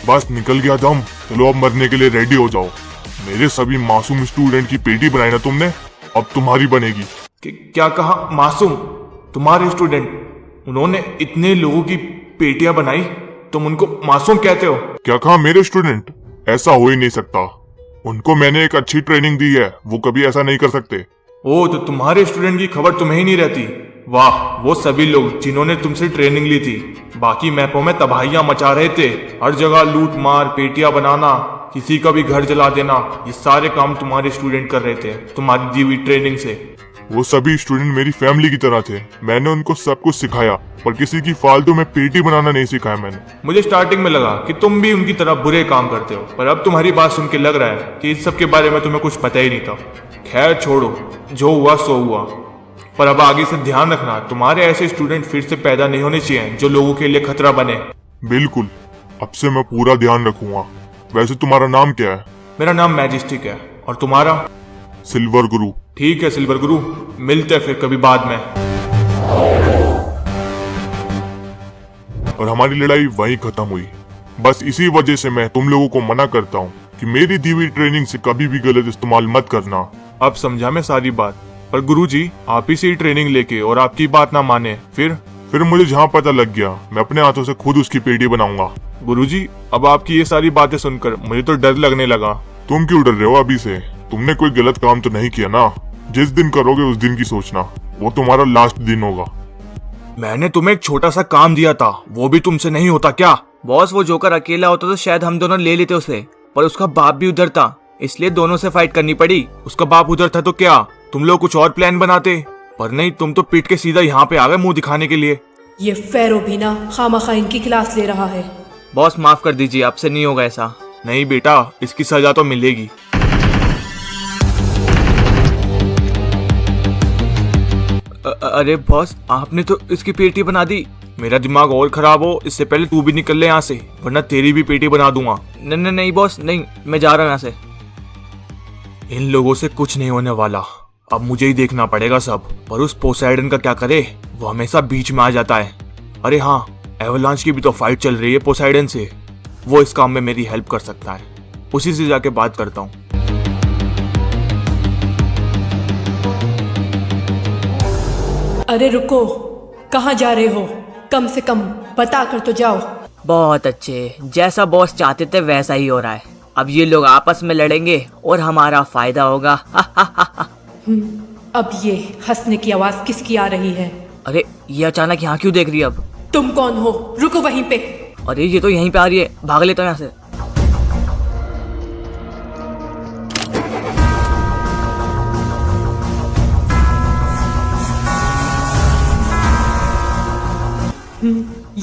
बस निकल गया दम। चलो अब मरने के लिए रेडी हो जाओ। मेरे सभी मासूम स्टूडेंट की पेटी बनाई ना तुमने, अब तुम्हारी बनेगी। क्या कहा? मासूम? तुम्हारे स्टूडेंट? उन्होंने इतने लोगों की पेटियां बनाई, तुम उनको मासूम कहते हो? क्या कहा? मेरे स्टूडेंट? ऐसा हो ही नहीं सकता। उनको मैंने एक अच्छी ट्रेनिंग दी है, वो कभी ऐसा नहीं कर सकते। ओ तो तुम्हारे स्टूडेंट की खबर तुम्हें ही नहीं रहती? वाह, वो सभी लोग जिन्होंने तुमसे ट्रेनिंग ली थी, बाकी मैपों में तबाहियां मचा रहे थे। हर जगह लूट मार, पेटियां बनाना, किसी का भी घर जला देना, ये सारे काम तुम्हारे स्टूडेंट कर रहे थे तुम्हारी दी हुई ट्रेनिंग से। वो सभी स्टूडेंट मेरी फैमिली की तरह थे। मैंने उनको सब कुछ सिखाया, पर किसी की फालतू में पेटी बनाना नहीं सिखाया मैंने। मुझे स्टार्टिंग में लगा कि तुम भी उनकी तरह बुरे काम करते हो, पर अब तुम्हारी बात सुन के लग रहा है कि इस सब के बारे में तुम्हें कुछ पता ही नहीं था। खैर छोड़ो, जो हुआ सो हुआ। पर अब आगे से ध्यान रखना, तुम्हारे ऐसे स्टूडेंट फिर से पैदा नहीं होने चाहिए जो लोगों के लिए खतरा बने। बिल्कुल, अब से मैं पूरा ध्यान रखूंगा। वैसे तुम्हारा नाम क्या है? मेरा नाम मैजेस्टिक है, और तुम्हारा? सिल्वर गुरु। ठीक है सिल्वर गुरु, मिलते हैं फिर कभी बाद में। और हमारी लड़ाई वहीं खत्म हुई। बस इसी वजह से मैं तुम लोगों को मना करता हूँ कि मेरी दी हुई ट्रेनिंग से कभी भी गलत इस्तेमाल मत करना। अब समझा मैं सारी बात। पर गुरुजी, आप ही से ट्रेनिंग लेके और आपकी बात ना माने फिर मुझे जहाँ पता लग गया, मैं अपने हाथों से खुद उसकी पेटी बनाऊंगा। गुरुजी, अब आपकी ये सारी बातें सुनकर मुझे तो डर लगने लगा। तुम क्यों डर रहे हो अभी से? तुमने कोई गलत काम तो नहीं किया ना? जिस दिन करोगे उस दिन की सोचना, वो तुम्हारा लास्ट दिन होगा। मैंने तुम्हें एक छोटा सा काम दिया था, वो भी तुमसे नहीं होता क्या? बॉस वो जोकर अकेला होता तो शायद हम दोनों ले लेते उसे, पर उसका बाप भी उधर था, इसलिए दोनों से फाइट करनी पड़ी। उसका बाप उधर था तो क्या तुम लोग कुछ और प्लान बनाते? पर नहीं, तुम तो पीट के सीधा यहाँ पे आ गए मुंह दिखाने के लिए। ये फेरो भी ना खामखा इनकी क्लास ले रहा है। बॉस माफ कर दीजिए, आपसे नहीं होगा ऐसा। नहीं बेटा, इसकी सजा तो मिलेगी। अरे बॉस, आपने तो इसकी पेटी बना दी। मेरा दिमाग और खराब हो इससे पहले तू भी निकल ले यहाँ से, वरना तेरी भी पेटी बना दूंगा। नहीं बॉस, नहीं, मैं जा रहा हूँ यहाँ से। इन लोगों से कुछ नहीं होने वाला, अब मुझे ही देखना पड़ेगा सब। पर उस पोसाइडन का क्या करे, वो हमेशा बीच में आ जाता है। अरे हाँ, एवलांच की भी तो फाइट चल रही है पोसाइडन से, वो इस काम में मेरी हेल्प कर सकता है। उसी से जाके बात करता हूँ। अरे रुको, कहाँ जा रहे हो? कम से कम बता कर तो जाओ। बहुत अच्छे, जैसा बॉस चाहते थे वैसा ही हो रहा है। अब ये लोग आपस में लड़ेंगे और हमारा फायदा होगा। अब ये हंसने की आवाज किसकी आ रही है? अरे ये अचानक यहाँ क्यों देख रही है अब? तुम कौन हो? रुको वहीं पे। अरे ये तो यहीं पे आ रही है, भाग लेता हूँ यहाँ से।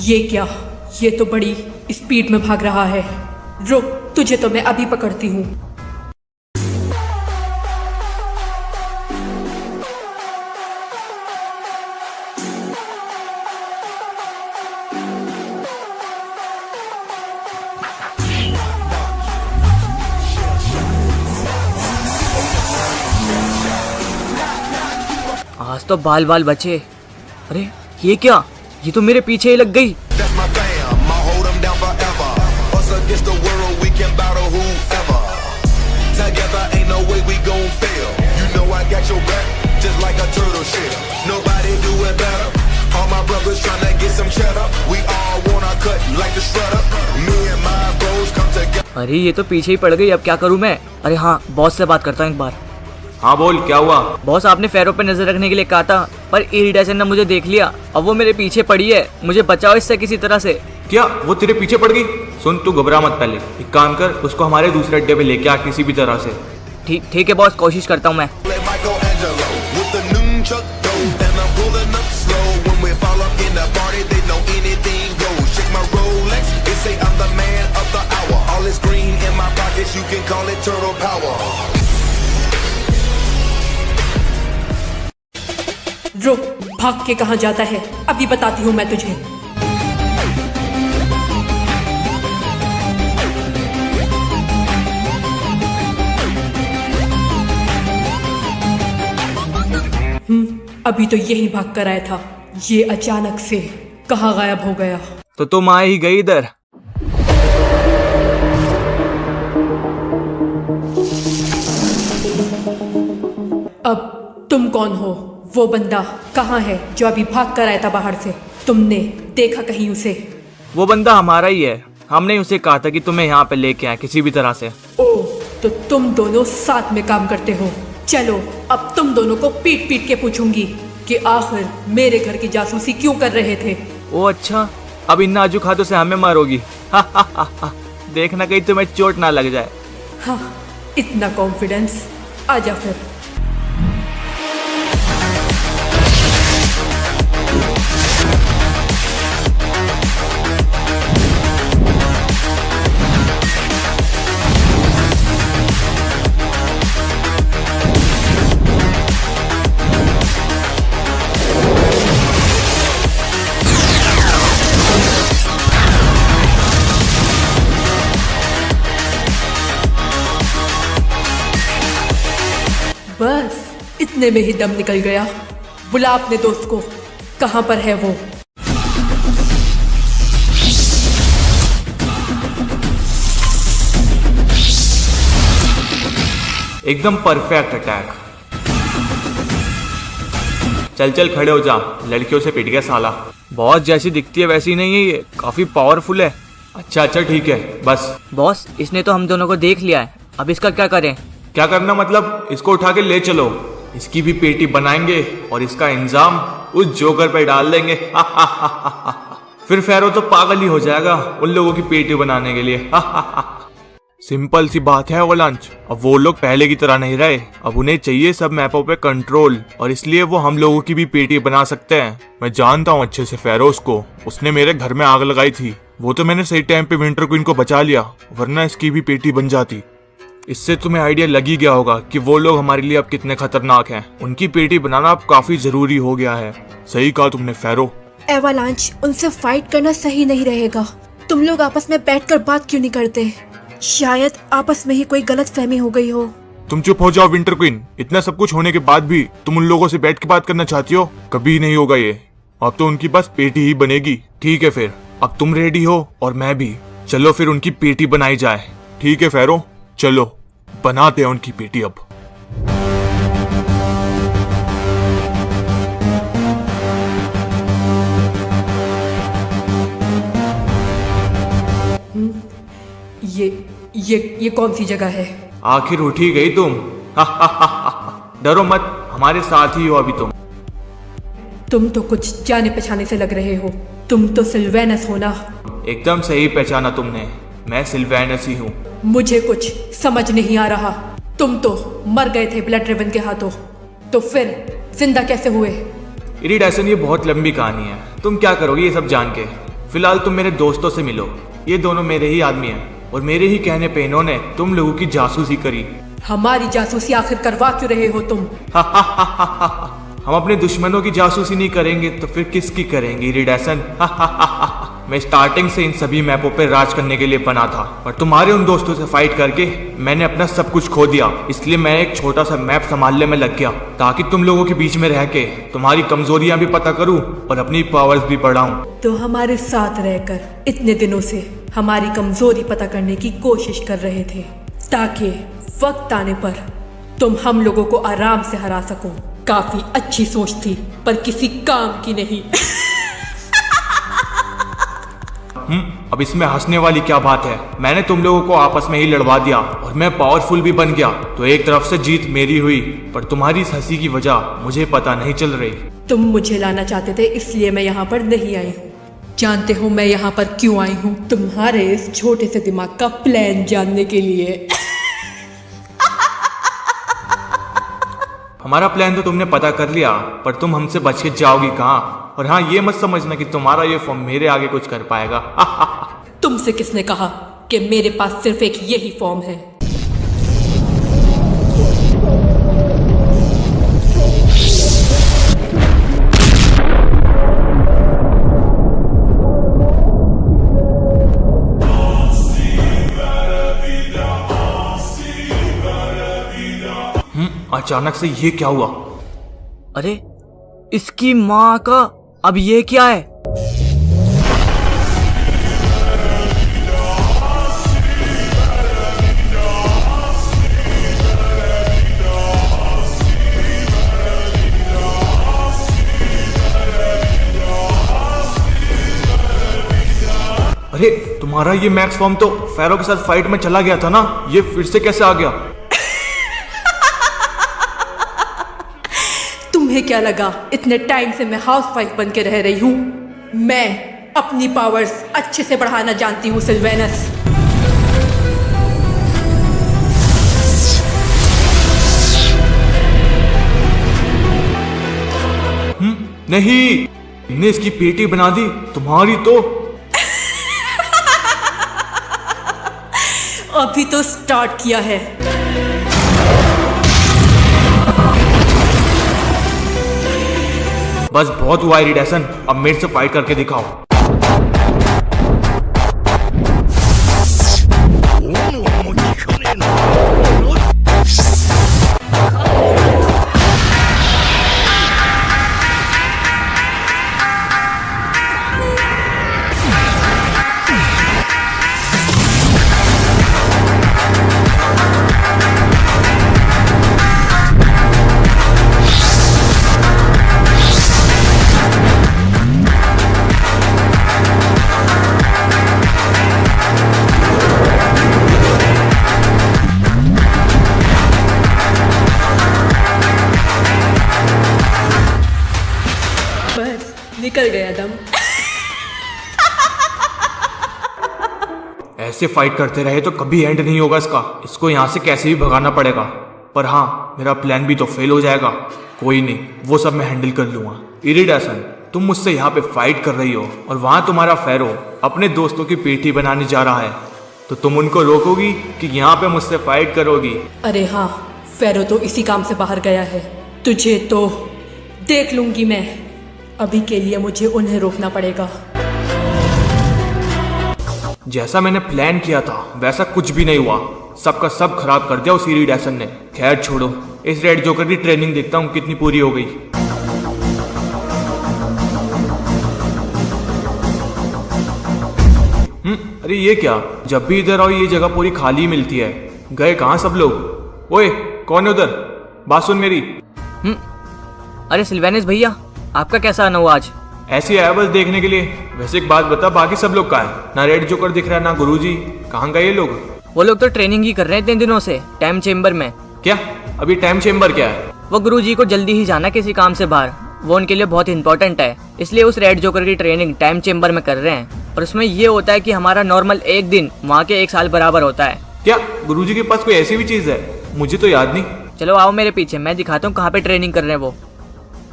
ये क्या? ये तो बड़ी स्पीड में भाग रहा है। रुक, तुझे तो मैं अभी पकड़ती हूँ। आज तो बाल बाल बचे। अरे ये क्या, ये तो मेरे पीछे ही लग गई। That's my fam, I'll hold them down forever. Us against the world, we can battle whoever. Together ain't no way we gon' fail. You know I got your back, just like a turtle shell. Nobody do it better. All my brothers tryna get some cheddar. We all wanna cut like the shredder. Me and my bros come together. अरे ये तो पीछे ही पड़ गई, अब क्या करूँ मैं? अरे हाँ, बॉस से बात करता हूँ एक बार। हाँ बोल, क्या हुआ? बॉस, आपने फेरो पे नजर रखने के लिए कहा था, पर इरिटेशन ने मुझे देख लिया। अब वो मेरे पीछे पड़ी है, मुझे बचाओ इससे किसी तरह से। क्या वो तेरे पीछे पड़ गई? सुन, तू घबरा मत, पहले एक काम कर, उसको हमारे दूसरे अड्डे पे लेके आ किसी भी तरह से। ठीक है बॉस, कोशिश करता हूँ मैं। Like Michelangelo with the nunchuck dough. And I'm pulling up slow. When we fall up in the party, they know anything goes. Check my Rolex, they say I'm the man of the hour. All this green in my pockets, you can call it turtle power. रुक, भाग के कहाँ जाता है? अभी बताती हूँ मैं तुझे। अभी तो यही भाग कर आया था, ये अचानक से कहाँ गायब हो गया? तो तुम आ ही गई इधर। अब तुम कौन हो? वो बंदा कहाँ है जो अभी भाग कर आया था बाहर से? तुमने देखा कहीं उसे? वो बंदा हमारा ही है, हमने उसे कहा था कि तुम्हें यहाँ पे लेके आए किसी भी तरह से। ओह, तो तुम दोनों साथ में काम करते हो। चलो, अब तुम दोनों को पीट पीट के पूछूंगी कि आखिर मेरे घर की जासूसी क्यों कर रहे थे। ओ अच्छा, अब इन नाजुक हाथों से हमें मारोगी? देखना कहीं तुम्हें चोट ना लग जाए। हाँ, इतना कॉन्फिडेंस? आजा फिर। बस इतने में ही दम निकल गया। बुला अपने दोस्त को, कहाँ पर है वो? एकदम परफेक्ट अटैक। चल चल खड़े हो जा, लड़कियों से पिट गया साला। बॉस जैसी दिखती है वैसी नहीं है, ये काफी पावरफुल है। अच्छा ठीक है, बस। बॉस, इसने तो हम दोनों को देख लिया है, अब इसका क्या करें? क्या करना मतलब? इसको उठा के ले चलो। इसकी भी पेटी बनाएंगे और इसका इंजाम उस जोकर पे डाल देंगे। फिर फेरो तो पागल ही हो जाएगा उन लोगों की पेटी बनाने के लिए। सिंपल सी बात है अवलांच, अब वो लोग पहले की तरह नहीं रहे। अब उन्हें चाहिए सब मैपों पे कंट्रोल, और इसलिए वो हम लोगों की भी पेटी बना सकते हैं। मैं जानता हूँ अच्छे से फेरोस को, उसने मेरे घर में आग लगाई थी। वो तो मैंने सही टाइम पे विंटर क्वीन को बचा लिया, वरना इसकी भी पेटी बन जाती। इससे तुम्हें आइडिया लग ही गया होगा कि वो लोग हमारे लिए अब कितने खतरनाक हैं। उनकी पेटी बनाना अब काफी जरूरी हो गया है। सही कहा तुमने फेरो। एवालांच, उनसे फाइट करना सही नहीं रहेगा। तुम लोग आपस में बैठकर बात क्यों नहीं करते? शायद आपस में ही कोई गलतफहमी हो गई हो। तुम चुप हो जाओ विंटर क्वीन। इतना सब कुछ होने के बाद भी तुम उन लोगों से बैठ के बात करना चाहती हो? कभी नहीं होगा ये। अब तो उनकी बस पेटी ही बनेगी। ठीक है फिर, अब तुम रेडी हो और मैं भी। चलो फिर उनकी पेटी बनाई जाए। ठीक है फेरो, चलो बनाते हैं उनकी पेटी अब। ये कौन सी जगह है? आखिर उठ ही गई तुम। डरो मत, हमारे साथ ही हो अभी तुम तो कुछ जाने पहचाने से लग रहे हो। तुम तो सिल्वेनस हो ना? एकदम सही पहचाना तुमने, मैं सिल्वेनस ही हूँ। मुझे कुछ समझ नहीं आ रहा। तुम तो मर गए थे ब्लड ड्रेगन के हाथों, तो फिर जिंदा कैसे हुए? इरिडेसन, ये बहुत लंबी कहानी है। तुम क्या करोगे ये सब जान के? फिलहाल तुम मेरे दोस्तों से मिलो। ये दोनों मेरे ही आदमी हैं और मेरे ही कहने पे इन्होंने तुम लोगों की जासूसी करी। हमारी जासूसी आखिर करवा क्यों रहे हो तुम? हम अपने दुश्मनों की जासूसी नहीं करेंगे तो फिर किसकी करेंगे इरिडेसन? मैं स्टार्टिंग से इन सभी मैपों पर राज करने के लिए बना था, पर तुम्हारे उन दोस्तों से फाइट करके मैंने अपना सब कुछ खो दिया। इसलिए मैं एक छोटा सा मैप संभालने में लग गया, ताकि तुम लोगों के बीच में रह के तुम्हारी कमजोरियां भी पता करूं और अपनी पावर्स भी बढ़ाऊं। तो हमारे साथ रहकर इतने दिनों से हमारी कमजोरी पता करने की कोशिश कर रहे थे, ताकि वक्त आने पर तुम हम लोगों को आराम से हरा सको। काफी अच्छी सोच थी, पर किसी काम की नहीं। अब इसमें हंसने वाली क्या बात है? मैंने तुम लोगों को आपस में ही लड़वा दिया और मैं पावरफुल भी बन गया, तो एक तरफ से जीत मेरी हुई, पर तुम्हारी इस हंसी की वजह मुझे पता नहीं चल रही। तुम मुझे लाना चाहते थे, इसलिए मैं यहाँ पर नहीं आई हूँ। जानते हो मैं यहाँ पर क्यों आई हूँ? तुम्हारे इस छोटे से दिमाग का प्लान जानने के लिए। हमारा प्लान तो तुमने पता कर लिया, पर तुम हमसे बच के जाओगी कहाँ? और हाँ, ये मत समझना कि तुम्हारा ये फॉर्म मेरे आगे कुछ कर पाएगा। तुमसे किसने कहा कि मेरे पास सिर्फ एक यही फॉर्म है? अचानक से ये क्या हुआ? अरे इसकी माँ का, अब ये क्या है? अरे तुम्हारा ये मैक्स फॉर्म तो फेरो के साथ फाइट में चला गया था ना, ये फिर से कैसे आ गया? तुम्हें क्या लगा इतने टाइम से मैं हाउसवाइफ बन के रह रही हूँ? मैं अपनी पावर्स अच्छे से बढ़ाना जानती हूँ सिल्वेनस। नहीं, तुमने इसकी पेटी बना दी, तुम्हारी तो। अभी तो स्टार्ट किया है। बस बहुत हुआ इरिडेसन, अब मेरे से फाइट करके दिखाओ। बस निकल गया दम। ऐसे फाइट करते रहे तो कभी एंड नहीं होगा इसको यहाँ से कैसे भी भगाना पड़ेगा। पर हाँ, मेरा प्लान भी तो फेल हो जाएगा। कोई नहीं, वो सब मैं हैंडल कर लूंगा। इरिडेशन, तुम मुझसे यहाँ पे फाइट कर रही हो और वहाँ तुम्हारा फेरो अपने दोस्तों की पेटी बनाने जा रहा है, तो तुम उनको रोकोगी कि यहाँ पे मुझसे फाइट करोगी? अरे हाँ, फेरो तो इसी काम से बाहर गया है। तुझे तो देख लूंगी मैं। अभी के लिए मुझे उन्हें रोकना पड़ेगा। जैसा मैंने प्लान किया था वैसा कुछ भी नहीं हुआ। सबका सब खराब कर दिया उस इरिडेशन ने। खैर छोड़ो, इस रेड जोकर की ट्रेनिंग देखता हूँ कितनी पूरी हो गई। अरे ये क्या, जब भी इधर आओ ये जगह पूरी खाली मिलती है। गए कहाँ सब लोग? ओए कौन है उधर? बात सुन मेरी। अरे सिल्वेनियस भैया, आपका कैसा आना हुआ आज? ऐसी आया बस देखने के लिए। वैसे एक बात बता, बाकी सब लोग कहाँ हैं? ना रेड जोकर दिख रहा है, ना गुरुजी। कहाँ गए ये लोग? वो लोग तो ट्रेनिंग ही कर रहे हैं इतने दिनों से, टाइम चेम्बर में। क्या? अभी टाइम चेम्बर क्या है? वो गुरुजी को जल्दी ही जाना किसी काम से बाहर, वो उनके लिए बहुत इंपॉर्टेंट है, इसलिए उस रेड जोकर की ट्रेनिंग टाइम चेम्बर में कर रहे हैं। और उसमें ये होता है कि हमारा नॉर्मल एक दिन वहाँ के 1 साल बराबर होता है। क्या गुरुजी के पास कोई ऐसी भी चीज है? मुझे तो याद नहीं। चलो आओ मेरे पीछे, मैं दिखाता हूँ कहाँ पे ट्रेनिंग कर रहे हैं वो।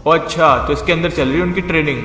ओ अच्छा, तो इसके अंदर चल रही है उनकी ट्रेनिंग।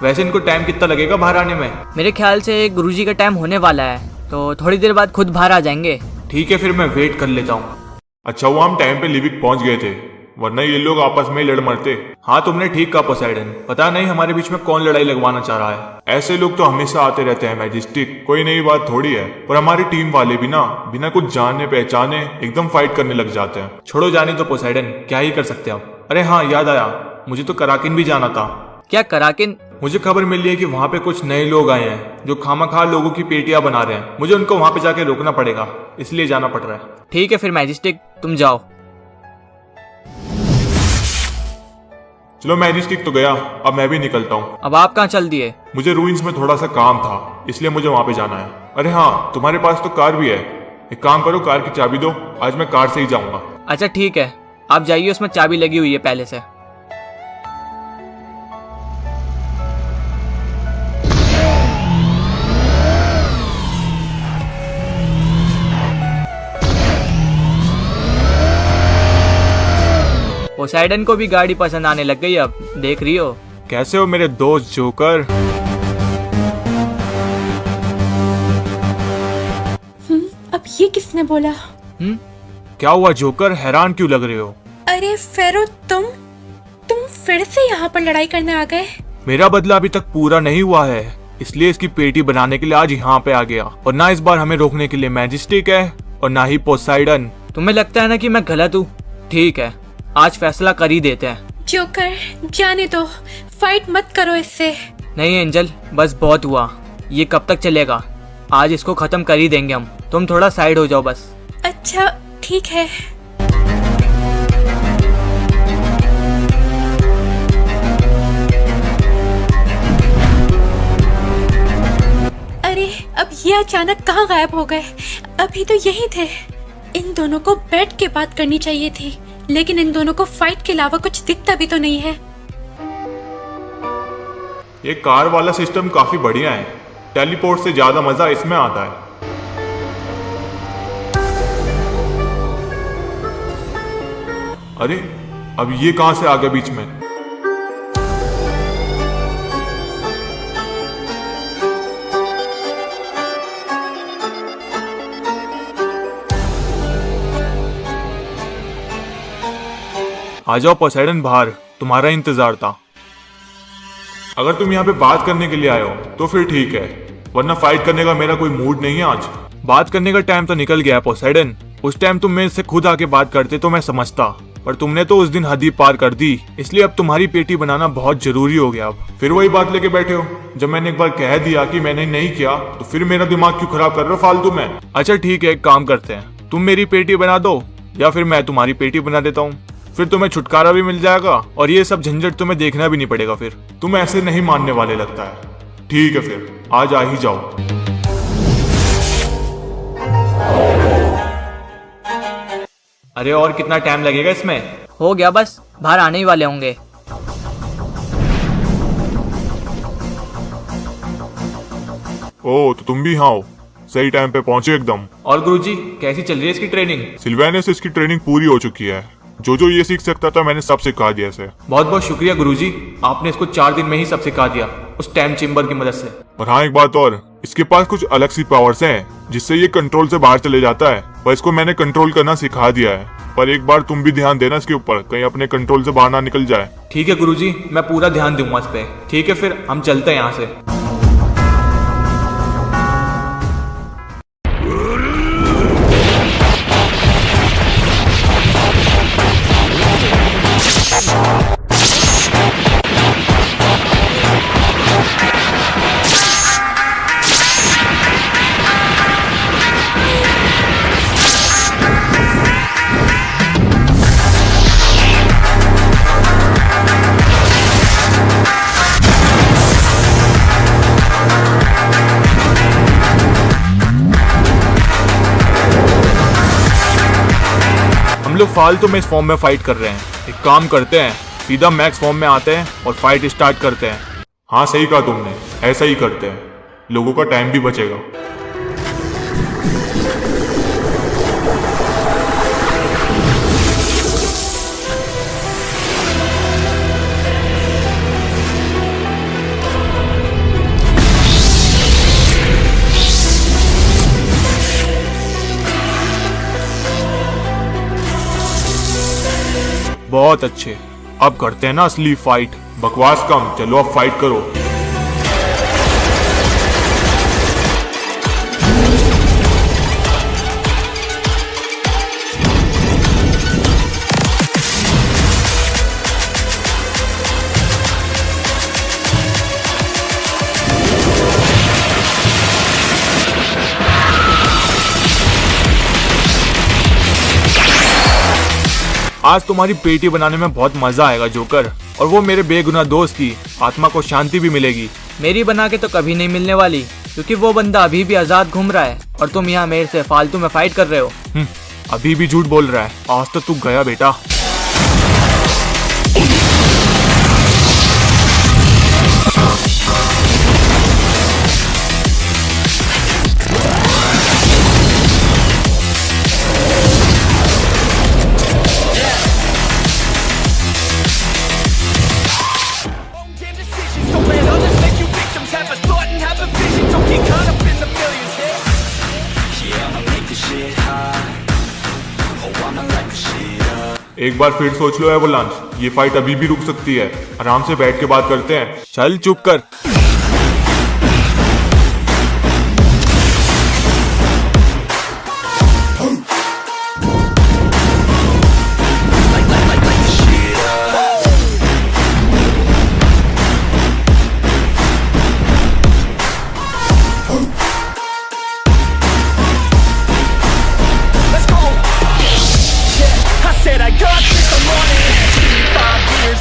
वैसे इनको टाइम कितना लगेगा बाहर आने में? मेरे ख्याल से गुरुजी का टाइम होने वाला है, तो थोड़ी देर बाद खुद बाहर आ जाएंगे। ठीक है, फिर मैं वेट कर लेता हूँ। अच्छा हुआ हम टाइम पे लिविक पहुंच गए थे, वरना ये लोग आपस में ही लड़ मरते। हाँ तुमने ठीक कहा पोसाइडन, पता नहीं हमारे बीच में कौन लड़ाई लगवाना चाह रहा है। ऐसे लोग तो हमेशा आते रहते हैं मैजिस्टिक, कोई नई बात थोड़ी है। और हमारी टीम वाले भी ना बिना कुछ जाने पहचाने एकदम फाइट करने लग जाते हैं। छोड़ो जाने तो पोसाइडन, क्या ही कर सकते हैं आप। अरे हाँ याद आया, मुझे तो कराकिन भी जाना था। क्या कराकिन? मुझे खबर मिली है कि वहाँ पे कुछ नए लोग आए हैं जो खामखा लोगों की पेटियां बना रहे हैं। मुझे उनको वहाँ पे जाके रोकना पड़ेगा, इसलिए जाना पड़ रहा है। ठीक है फिर मैजिस्टिक, तुम जाओ। चलो मैजिस्टिक तो गया, अब मैं भी निकलता हूँ। अब आप कहाँ चल दिए? मुझे रूइंस में थोड़ा सा काम था, इसलिए मुझे वहाँ पे जाना है। अरे हाँ, तुम्हारे पास तो कार भी है, एक काम करो कार की चाबी दो, आज मैं कार से ही जाऊंगा। अच्छा ठीक है, आप जाइए, उसमें चाबी लगी हुई है पहले से। पोसाइडन को भी गाड़ी पसंद आने लग गई, अब देख रही हो। कैसे हो मेरे दोस्त जोकर? अब ये किसने बोला? क्या हुआ जोकर, हैरान क्यों लग रहे हो? अरे फेरो, तुम फिर से यहाँ पर लड़ाई करने आ गए? मेरा बदला अभी तक पूरा नहीं हुआ है, इसलिए इसकी पेटी बनाने के लिए आज यहाँ पे आ गया। और ना इस बार हमें रोकने के लिए मैजिस्टिक है और ना ही पोसाइडन। तुम्हें लगता है ना कि मैं गलत हूँ? ठीक है, आज फैसला कर ही देते हैं। जोकर जाने दो, फाइट मत करो इससे। नहीं एंजल, बस बहुत हुआ, ये कब तक चलेगा? आज इसको खत्म कर ही देंगे हम। तुम थोड़ा साइड हो जाओ बस। अच्छा ठीक है। अरे अब ये अचानक कहाँ गायब हो गए? अभी तो यही थे। इन दोनों को बैठ के बात करनी चाहिए थी, लेकिन इन दोनों को फाइट के अलावा कुछ दिखता भी तो नहीं है। ये कार वाला सिस्टम काफी बढ़िया है, टेलीपोर्ट से ज्यादा मजा इसमें आता है। अरे अब ये कहां से आ गया बीच में? आ जाओ पोसाइडन बाहर, तुम्हारा इंतजार था। अगर तुम यहाँ पे बात करने के लिए आए हो तो फिर ठीक है, वरना फाइट करने का मेरा कोई मूड नहीं है आज। बात करने का टाइम तो निकल गया पोसाइडन। उस टाइम तुम मेरे से खुद आके बात करते तो मैं समझता, पर तुमने तो उस दिन हद ही पार कर दी, इसलिए अब तुम्हारी पेटी बनाना बहुत जरूरी हो गया। अब फिर वही बात लेके बैठे हो। जब मैंने एक बार कह दिया कि मैंने नहीं किया तो फिर मेरा दिमाग क्यों खराब कर रहे हो फालतू में? अच्छा ठीक है, एक काम करते हैं, तुम मेरी पेटी बना दो या फिर मैं तुम्हारी पेटी बना देता हूँ। फिर तुम्हें छुटकारा भी मिल जाएगा और ये सब झंझट तुम्हें देखना भी नहीं पड़ेगा। फिर तुम ऐसे नहीं मानने वाले लगता है। ठीक है फिर आज आ ही जाओ। अरे और कितना टाइम लगेगा इसमें? हो गया, बस बाहर आने ही वाले होंगे। ओ तो तुम भी यहाँ हो, सही टाइम पे पहुंचे एकदम। और गुरुजी कैसी चल रही है इसकी ट्रेनिंग? सिल्वेनियस इसकी ट्रेनिंग पूरी हो चुकी है। जो ये सीख सकता था मैंने सब सिखा दिया इसे। बहुत बहुत शुक्रिया गुरुजी, आपने इसको 4 दिन में ही सब सिखा दिया उस टाइम चेम्बर की मदद से। और हाँ एक बात और, इसके पास कुछ अलग सी पावर्स हैं जिससे ये कंट्रोल से बाहर चले जाता है, पर इसको मैंने कंट्रोल करना सिखा दिया है। पर एक बार तुम भी ध्यान देना इसके ऊपर, कहीं अपने कंट्रोल से बाहर ना निकल जाए। ठीक है गुरुजी, मैं पूरा ध्यान दूंगा इस पे। ठीक है फिर हम चलते हैं यहाँ से। हम लोग फालतू में इस फॉर्म में फाइट कर रहे हैं। एक काम करते हैं, सीधा मैक्स फॉर्म में आते हैं और फाइट स्टार्ट करते हैं। हाँ सही कहा तुमने, ऐसा ही करते हैं, लोगों का टाइम भी बचेगा। बहुत अच्छे, अब करते हैं ना असली फाइट। बकवास कम, चलो अब फाइट करो। आज तुम्हारी पेटी बनाने में बहुत मजा आएगा जोकर, और वो मेरे बेगुनाह दोस्त की आत्मा को शांति भी मिलेगी। मेरी बना के तो कभी नहीं मिलने वाली, क्योंकि वो बंदा अभी भी आजाद घूम रहा है और तुम यहाँ मेरे से फालतू में फाइट कर रहे हो। अभी भी झूठ बोल रहा है, आज तो तू गया बेटा। एक बार फिर सोच लो एवलांच, ये फाइट अभी भी रुक सकती है। आराम से बैठ के बात करते हैं। चल चुप कर।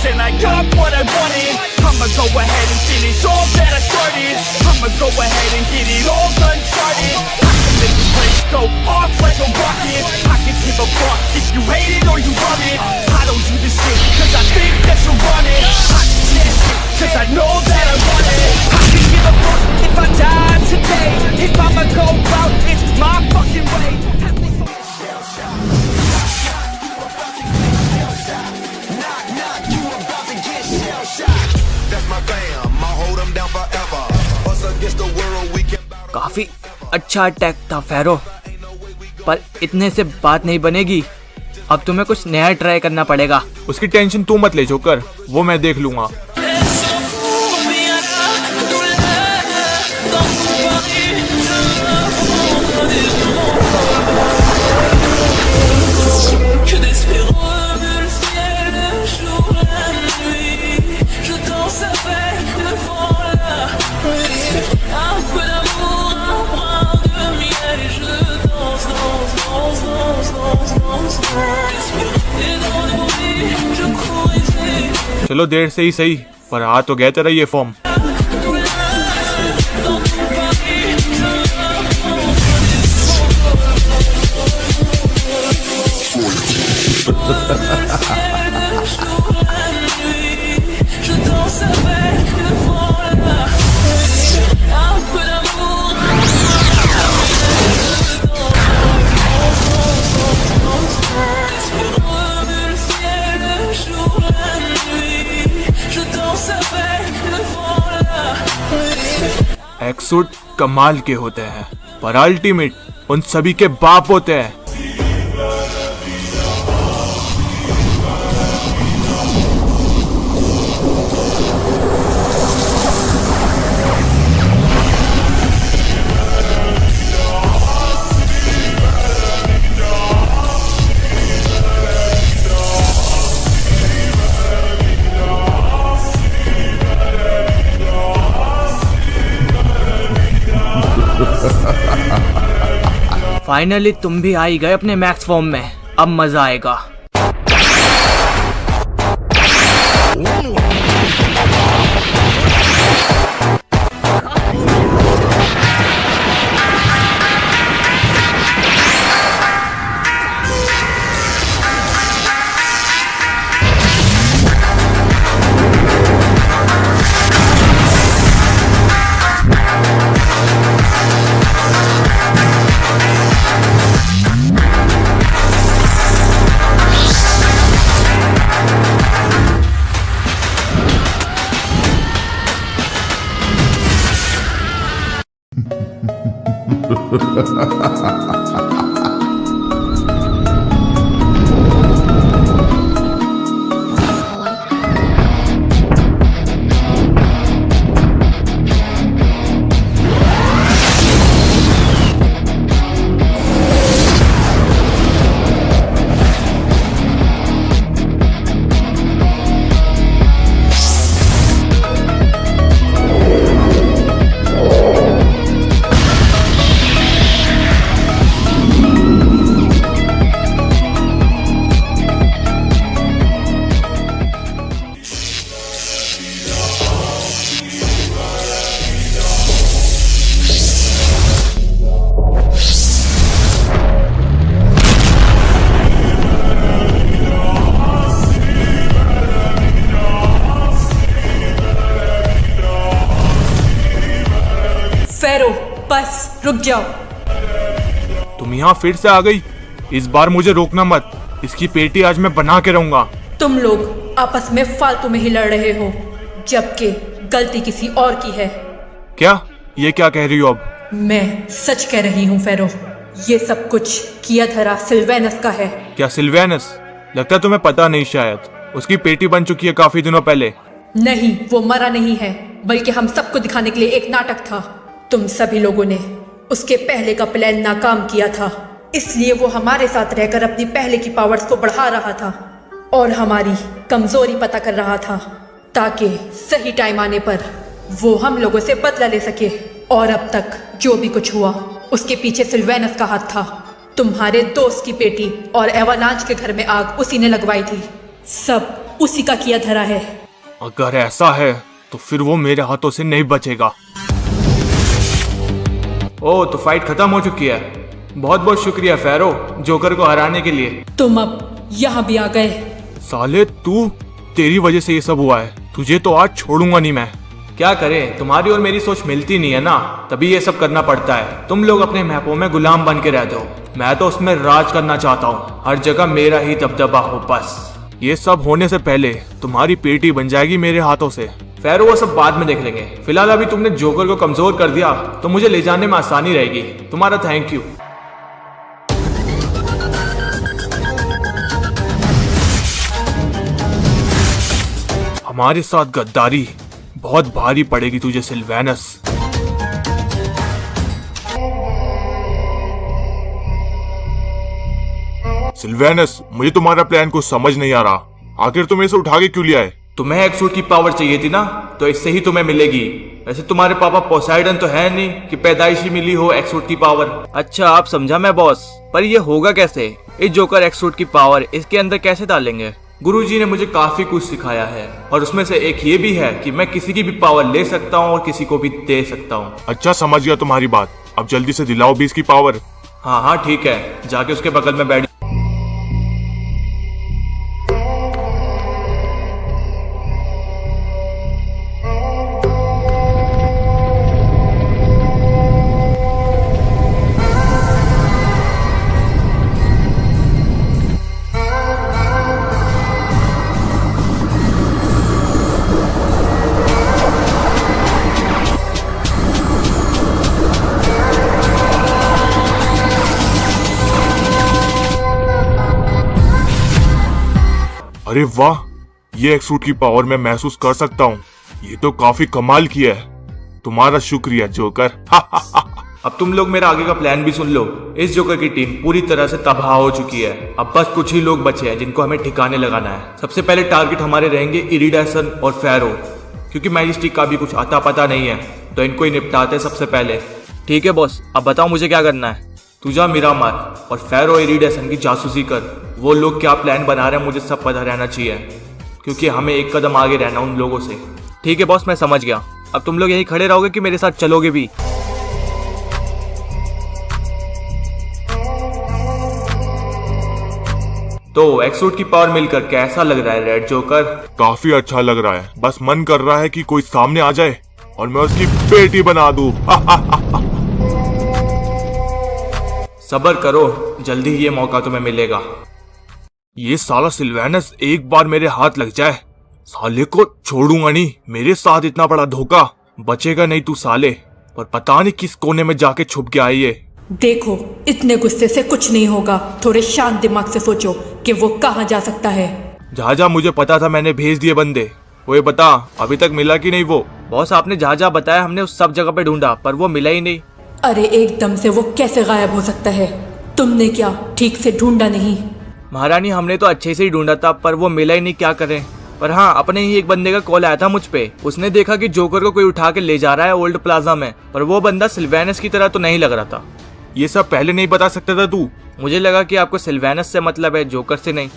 And I got what I wanted. I'ma go ahead and finish all that I started. I'ma go ahead and get it all uncharted. I can make this place go off like a rocket. I can give a fuck if you hate it or you love it. I don't do this shit cause I think that you're running. I just do this shit cause I know that I want it. I can give a fuck if I die today. If I'ma go out, it's my fucking way. काफी अच्छा attack था फेरो, पर इतने से बात नहीं बनेगी। अब तुम्हें कुछ नया ट्राई करना पड़ेगा। उसकी टेंशन तू मत ले जोकर, वो मैं देख लूंगा। चलो देर से ही सही, पर आ तो गया तेरा ये फॉर्म। एक्सूट कमाल के होते हैं, पर अल्टीमेट उन सभी के बाप होते हैं। फाइनली तुम भी आ ही गए अपने मैक्स फॉर्म में, अब मजा आएगा। फेरो, बस रुक जाओ। तुम यहाँ फिर से आ गई? इस बार मुझे रोकना मत, इसकी पेटी आज मैं बना के रहूंगा। तुम लोग आपस में फालतू में ही लड़ रहे हो, जबकि गलती किसी और की है। क्या? ये क्या कह रही हो अब? मैं सच कह रही हूँ फेरो, ये सब कुछ किया धरा सिल्वेनस का है। क्या सिल्वेनस? लगता है तुम्हें पता नहीं, शायद उसकी पेटी बन चुकी है काफी दिनों पहले। नहीं, वो मरा नहीं है, बल्कि हम सबको दिखाने के लिए एक नाटक था। तुम सभी लोगों ने उसके पहले का प्लान नाकाम किया था, इसलिए वो हमारे साथ रहकर अपनी पहले की पावर्स को बढ़ा रहा था और हमारी कमजोरी पता कर रहा था, ताकि सही टाइम आने पर वो हम लोगों से बदला ले सके। और अब तक जो भी कुछ हुआ, उसके पीछे सिल्वेनस का हाथ था। तुम्हारे दोस्त की पेटी और एवालांच के घर में आग उसी ने लगवाई थी। सब उसी का किया धरा है। अगर ऐसा है तो फिर वो मेरे हाथों से नहीं बचेगा। ओह, तो फाइट खत्म हो चुकी है। बहुत बहुत शुक्रिया फेरो, जोकर को हराने के लिए। तुम अब यहाँ भी आ गए। साले तेरी वजह से ये सब हुआ है। तुझे तो आज छोड़ूंगा नहीं मैं। क्या करें, तुम्हारी और मेरी सोच मिलती नहीं है ना, तभी ये सब करना पड़ता है। तुम लोग अपने मैपों में गुलाम बन के रहते हो, मैं तो उसमें राज करना चाहता हूँ। हर जगह मेरा ही दबदबा हो बस। ये सब होने से पहले तुम्हारी पेटी बन जाएगी मेरे हाथों से। फेरो, वो सब बाद में देख लेंगे। फिलहाल अभी तुमने जोकर को कमजोर कर दिया तो मुझे ले जाने में आसानी रहेगी। तुम्हारा थैंक यू। हमारे साथ गद्दारी बहुत भारी पड़ेगी तुझे सिल्वेनस। सिल्वेनस, मुझे तुम्हारा प्लान कुछ समझ नहीं आ रहा। आखिर तुम इसे उठा के क्यों लिया है? तुम्हें एक्सूट की पावर चाहिए थी ना, तो इससे ही तुम्हें मिलेगी। वैसे तुम्हारे पापा पोसाइडन तो है नहीं कि पैदाइशी मिली हो एक्सूट की पावर। अच्छा, आप समझा मैं बॉस, पर ये होगा कैसे? इस जोकर एक्सूट की पावर इसके अंदर कैसे डालेंगे? गुरुजी ने मुझे काफी कुछ सिखाया है, और उसमें से एक ये भी है कि मैं किसी की भी पावर ले सकता हूँ और किसी को भी दे सकता हूँ। अच्छा, समझ गया तुम्हारी बात। अब जल्दी से दिलाओ भी इसकी पावर। हाँ हाँ ठीक है, जाके उसके बगल में बैठ। अरे वाह, ये एक्सूट की पावर मैं महसूस कर सकता हूँ। ये तो काफी कमाल की है। तुम्हारा शुक्रिया जोकर। अब तुम लोग मेरा आगे का प्लान भी सुन लो। इस जोकर की टीम पूरी तरह से तबाह हो चुकी है। अब बस कुछ ही लोग बचे हैं जिनको हमें ठिकाने लगाना है। सबसे पहले टारगेट हमारे रहेंगे इरिडासन और फेरो, क्योंकि मैजिस्टिक का भी कुछ आता पता नहीं है, तो इनको ही निपटाते सबसे पहले। ठीक है बॉस, अब बताओ मुझे क्या करना है। तू जा मिरामार और फेरो इरिडासन की जासूसी कर। वो लोग क्या प्लान बना रहे हैं मुझे सब पता रहना चाहिए, क्योंकि हमें एक कदम आगे रहना उन लोगों से। ठीक है बॉस, मैं समझ गया। अब तुम लोग यहीं खड़े रहोगे कि मेरे साथ चलोगे भी? तो एक्सूट की पावर मिलकर कैसा लग रहा है रेड जोकर? काफी अच्छा लग रहा है। बस मन कर रहा है कि कोई सामने आ जाए और मैं उसकी बेटी बना दूं। सब्र करो, जल्दी ही ये मौका तुम्हें मिलेगा। ये साला सिल्वेनस एक बार मेरे हाथ लग जाए, साले को छोड़ूंगा नहीं। मेरे साथ इतना बड़ा धोखा, बचेगा नहीं तू साले। पर पता नहीं किस कोने में जाके छुप गया है ये। देखो, इतने गुस्से से कुछ नहीं होगा। थोड़े शांत दिमाग से सोचो कि वो कहाँ जा सकता है। जहाँ मुझे पता था मैंने भेज दिए बंदे। वो ये बता, अभी तक मिला कि नहीं वो? बॉस, आपने जहाँ बताया हमने उस सब जगह पे ढूंढा, पर वो मिला ही नहीं। अरे एकदम से वो कैसे गायब हो सकता है? तुमने क्या ठीक से ढूंढा नहीं? महारानी, हमने तो अच्छे से ही ढूंढा था, पर वो मिला ही नहीं। क्या करें? पर हाँ, अपने ही एक बंदे का कॉल आया था मुझ पे। उसने देखा कि जोकर को कोई उठा के ले जा रहा है ओल्ड प्लाजा में, पर वो बंदा सिल्वेनस की तरह तो नहीं लग रहा था। ये सब पहले नहीं बता सकता था तू? मुझे लगा कि आपको सिल्वेनस से मतलब है, जोकर से नहीं।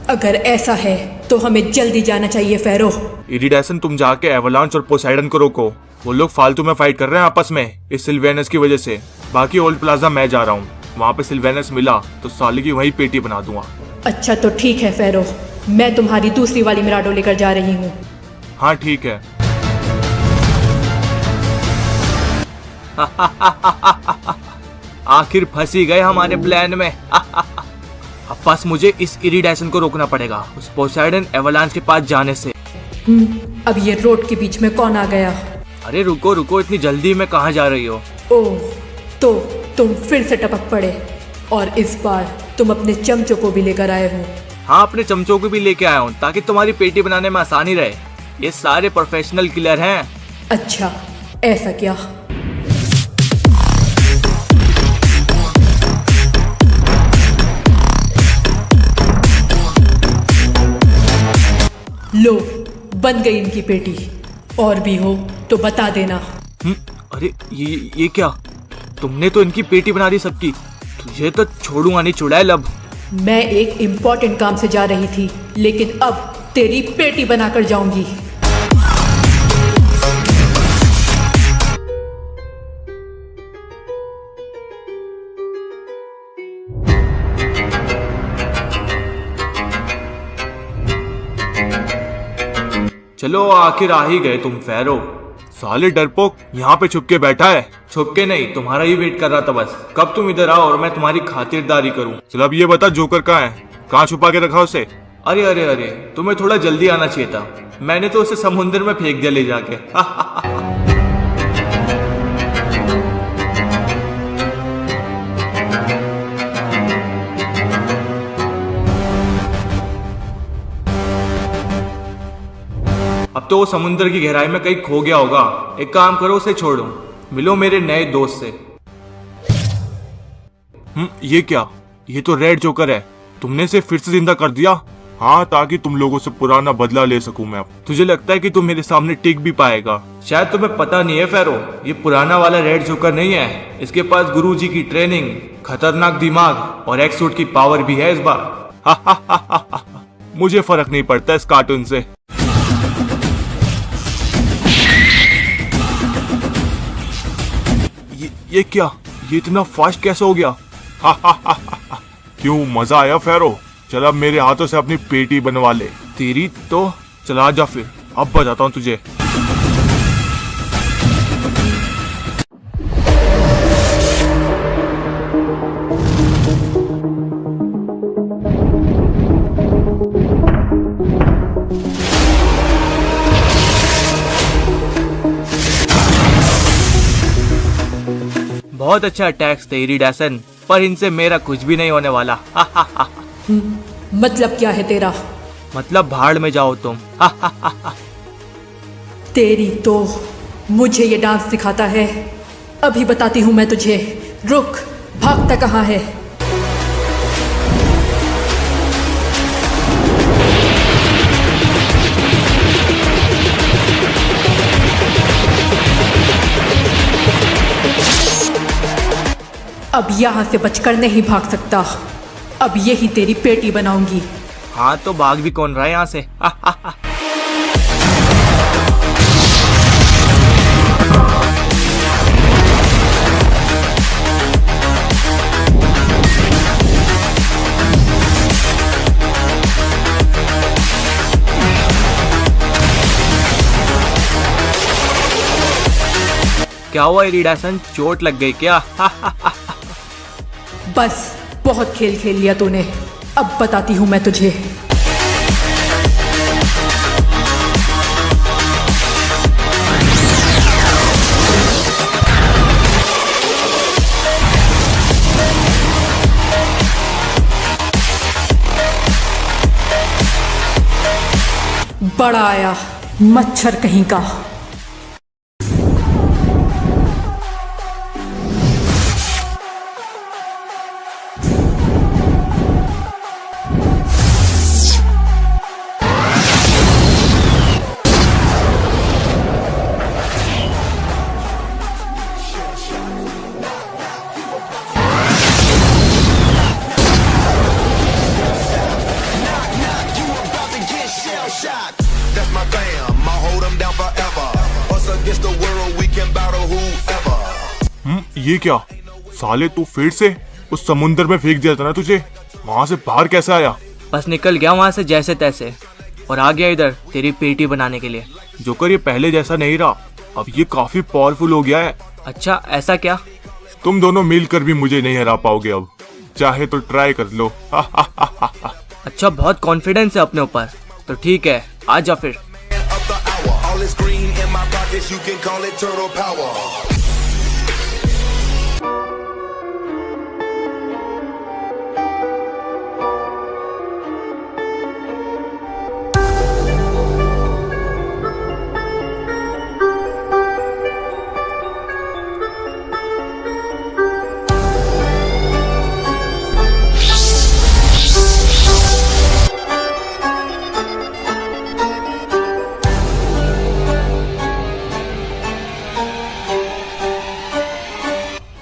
अगर ऐसा है तो हमें जल्दी जाना चाहिए फेरो। इरिडासन, तुम जाके एवलांच और पोसाइडन को रोको। वो लोग फालतू में फाइट कर रहे हैं आपस में इस सिल्वेनस की वजह से। बाकी ओल्ड प्लाजा मैं जा रहा हूँ। वहाँ पे सिल्वेनस मिला तो साले की वही पेटी बना दूंगा। अच्छा तो ठीक है फेरो, मैं तुम्हारी दूसरी वाली मिराडो लेकर जा रही हूँ। हाँ ठीक है। आखिर फंसी गए हमारे प्लान में। अब बस मुझे इस इरिडासन को रोकना पड़ेगा उस पोसाइडन एवलांच के पास जाने से। अब ये रोड के बीच में कौन आ गया? अरे रुको रुको, इतनी जल्दी में कहाँ जा रही हो? ओह, तो तुम फिर से टपक पड़े, और इस बार तुम अपने चमचों को भी लेकर आए हो। हाँ, अपने चमचों को भी लेके आया हूँ ताकि तुम्हारी पेटी बनाने में आसानी रहे। ये सारे प्रोफेशनल किलर हैं। अच्छा, ऐसा क्या? लो, बन गई इनकी पेटी। और भी हो तो बता देना। अरे ये क्या? तुमने तो इनकी पेटी बना दी सबकी। तुझे तो छोड़ूंगा नहीं चुड़ैल। अब मैं एक इम्पोर्टेंट काम से जा रही थी, लेकिन अब तेरी पेटी बनाकर जाऊंगी। चलो, आखिर आ ही गए तुम फेरो। साले डरपोक यहाँ पे छुप के बैठा है। छुप के नहीं, तुम्हारा ही वेट कर रहा था बस। कब तुम इधर आओ और मैं तुम्हारी खातिरदारी करूं। चल अब ये बता, जोकर कहाँ है? कहाँ छुपा के रखा उसे? अरे अरे अरे, तुम्हें थोड़ा जल्दी आना चाहिए था। मैंने तो उसे समुद्र में फेंक दिया ले जाके। अब तो वो समुद्र की गहराई में कहीं खो गया होगा। एक काम करो, उसे छोड़ो, मिलो मेरे नए दोस्त से। ये क्या? ये तो रेड जोकर है। तुमने इसे फिर से जिंदा कर दिया? हाँ, ताकि तुम लोगों से पुराना बदला ले सकूं मैं। अब तुझे लगता है कि तुम मेरे सामने टिक भी पाएगा? शायद तुम्हें पता नहीं है फेरो, ये पुराना वाला रेड जोकर नहीं है। इसके पास गुरुजी की ट्रेनिंग, खतरनाक दिमाग और एक्सूट की पावर भी है इस बार। मुझे फर्क नहीं पड़ता इस कार्टून से। ये क्या? ये इतना फास्ट कैसे हो गया? क्यों, मजा आया फेरो? चल अब मेरे हाथों से अपनी पेटी बनवा ले। तेरी तो चला जा फिर, अब बताता हूँ तुझे। बहुत अच्छा अटैक्स थे इरिडासन, पर इनसे मेरा कुछ भी नहीं होने वाला। मतलब क्या है तेरा? मतलब भाड़ में जाओ तुम। तेरी तो मुझे ये डांस सिखाता है। अभी बताती हूँ मैं तुझे। रुक, भागता कहाँ है? अब यहाँ से बचकर नहीं भाग सकता। अब यही तेरी पेटी बनाऊंगी। हाँ तो भाग भी कौन रहा है यहाँ से? क्या हुआ इरिडासन, चोट लग गई क्या? बस बहुत खेल खेल लिया तूने। अब बताती हूँ मैं तुझे। बड़ा आया मच्छर कहीं का। That's my fam, I hold them down forever. Us against the world, we can battle whoever. ये क्या साले, तू फिर से उस समुंदर में फेंक दिया था ना तुझे? वहां से बाहर कैसे आया? बस निकल गया वहां से जैसे तैसे और आ गया इधर तेरी पेटी बनाने के लिए। जोकर, ये पहले जैसा नहीं रहा, अब ये काफी पावरफुल हो गया है। अच्छा ऐसा क्या? तुम दोनों मिलकर भी मुझे नहीं हरा पाओगे अब, चाहे तो ट्राई कर लो। अच्छा बहुत कॉन्फिडेंस है अपने ऊपर, तो ठीक है आ जा फिर। Up the hour, all this green in my pockets, you can call it turtle power.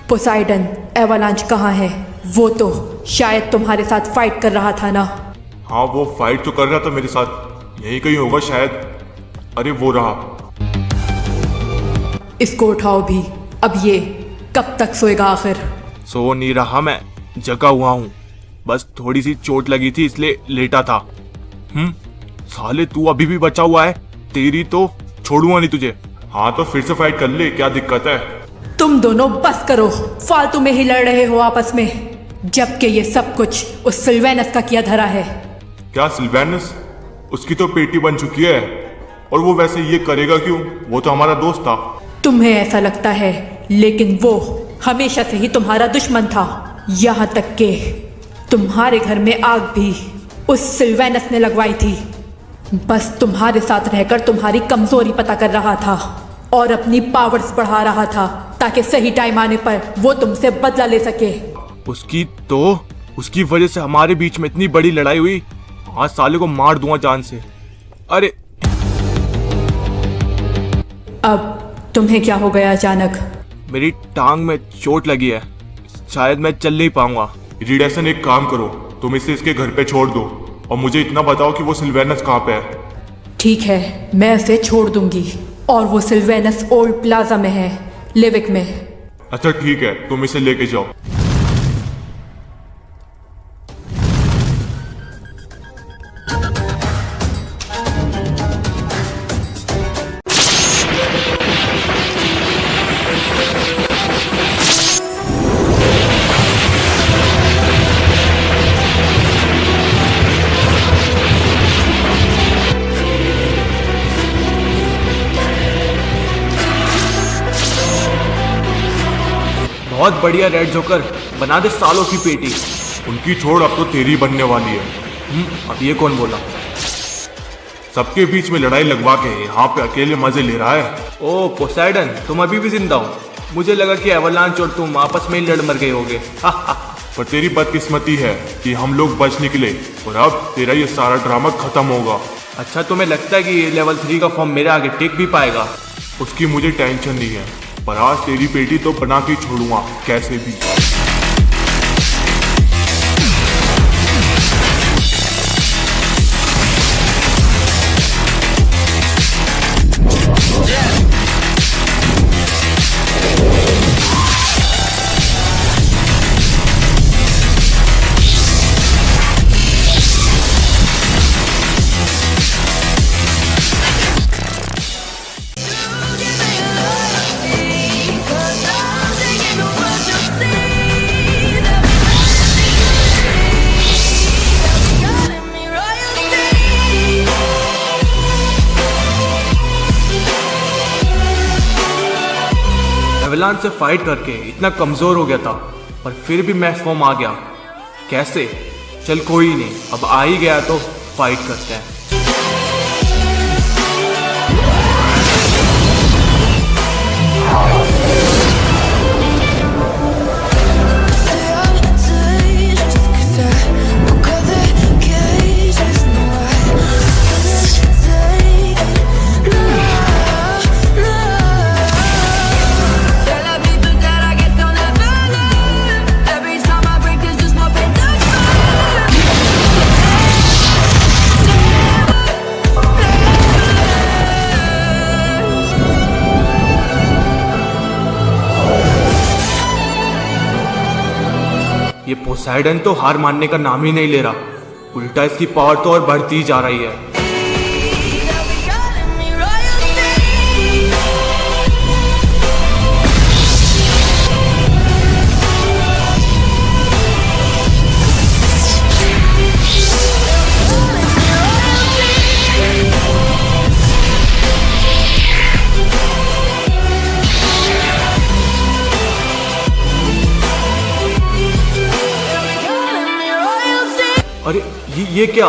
Poseidon, avalanche कहाँ है? वो तो शायद तुम्हारे साथ फाइट कर रहा था ना? हाँ, वो फाइट तो कर रहा था मेरे साथ, यही कहीं होगा शायद। अरे वो रहा। इसको उठाओ भी। अब ये कब तक सोएगा आखिर? सो नहीं रहा, मैं जगा हुआ हूँ, बस थोड़ी सी चोट लगी थी इसलिए लेटा था। साले तू अभी भी बचा हुआ है, तेरी तो छोड़ूंगा नहीं तुझे। हाँ तो फिर से फाइट कर ले, क्या दिक्कत है? तुम दोनों बस करो, फालतू में ही लड़ रहे हो आपस में, जबकि ये सब कुछ उस सिल्वेनस का किया धरा है। क्या सिल्वेनस? उसकी तो पेटी बन चुकी है, और वो वैसे ये करेगा क्यों? वो तो हमारा दोस्त था। तुम्हें ऐसा लगता है, लेकिन वो हमेशा से ही तुम्हारा दुश्मन था। यहाँ तक कि तुम्हारे घर में आग भी उस सिल्वेनस ने लगवाई थी। बस तुम्हारे साथ रहकर तुम्हारी कमजोरी पता कर रहा था और अपनी पावर्स बढ़ा रहा था, ताकि सही टाइम आने पर वो तुमसे बदला ले सके। उसकी वजह से हमारे बीच में इतनी बड़ी लड़ाई हुई। आज साले को मार दूंगा जान से। अरे अब तुम्हें क्या हो गया अचानक? मेरी टांग में चोट लगी है, शायद मैं चल नहीं पाऊंगा। रीडेसन, एक काम करो, तुम इसे इसके घर पे छोड़ दो और मुझे इतना बताओ कि वो सिल्वेनस कहाँ पे है। ठीक है, मैं इसे छोड़ दूंगी, और वो सिल्वेनस ओल्ड प्लाजा में है, लिविक में। अच्छा ठीक है, तुम इसे लेके जाओ। बहुत बढ़िया रेड जोकर, बना दे सालों की पेटी। उनकी छोड़, अब तो तेरी बनने वाली है। अब ये कौन बोला? सबके बीच में लड़ाई लगवा के यहाँ पे अकेले मजे ले रहा है। ओ पोसाइडन, तुम अभी भी जिंदा हो? मुझे लगा कि एवरलांच और तुम आपस में ही लड़ मर गए होगे। पर तेरी बदकिस्मती है कि हम लोग बच निकले और अब तेरा ये सारा ड्रामा खत्म होगा। अच्छा, तुम्हें लगता है कि ये लेवल 3 का फॉर्म मेरे आगे टिक भी पाएगा? उसकी मुझे टेंशन नहीं है, पर आज तेरी पेटी तो बना के छोड़ूंगा कैसे भी। एवरलांच से फाइट करके इतना कमजोर हो गया था, पर फिर भी मैक्स फॉर्म आ गया। कैसे? चल कोई नहीं, अब आ ही गया तो फाइट करते हैं। ये पोसाइडन तो हार मानने का नाम ही नहीं ले रहा, उल्टा इसकी पावर तो और बढ़ती ही जा रही है। अरे ये क्या?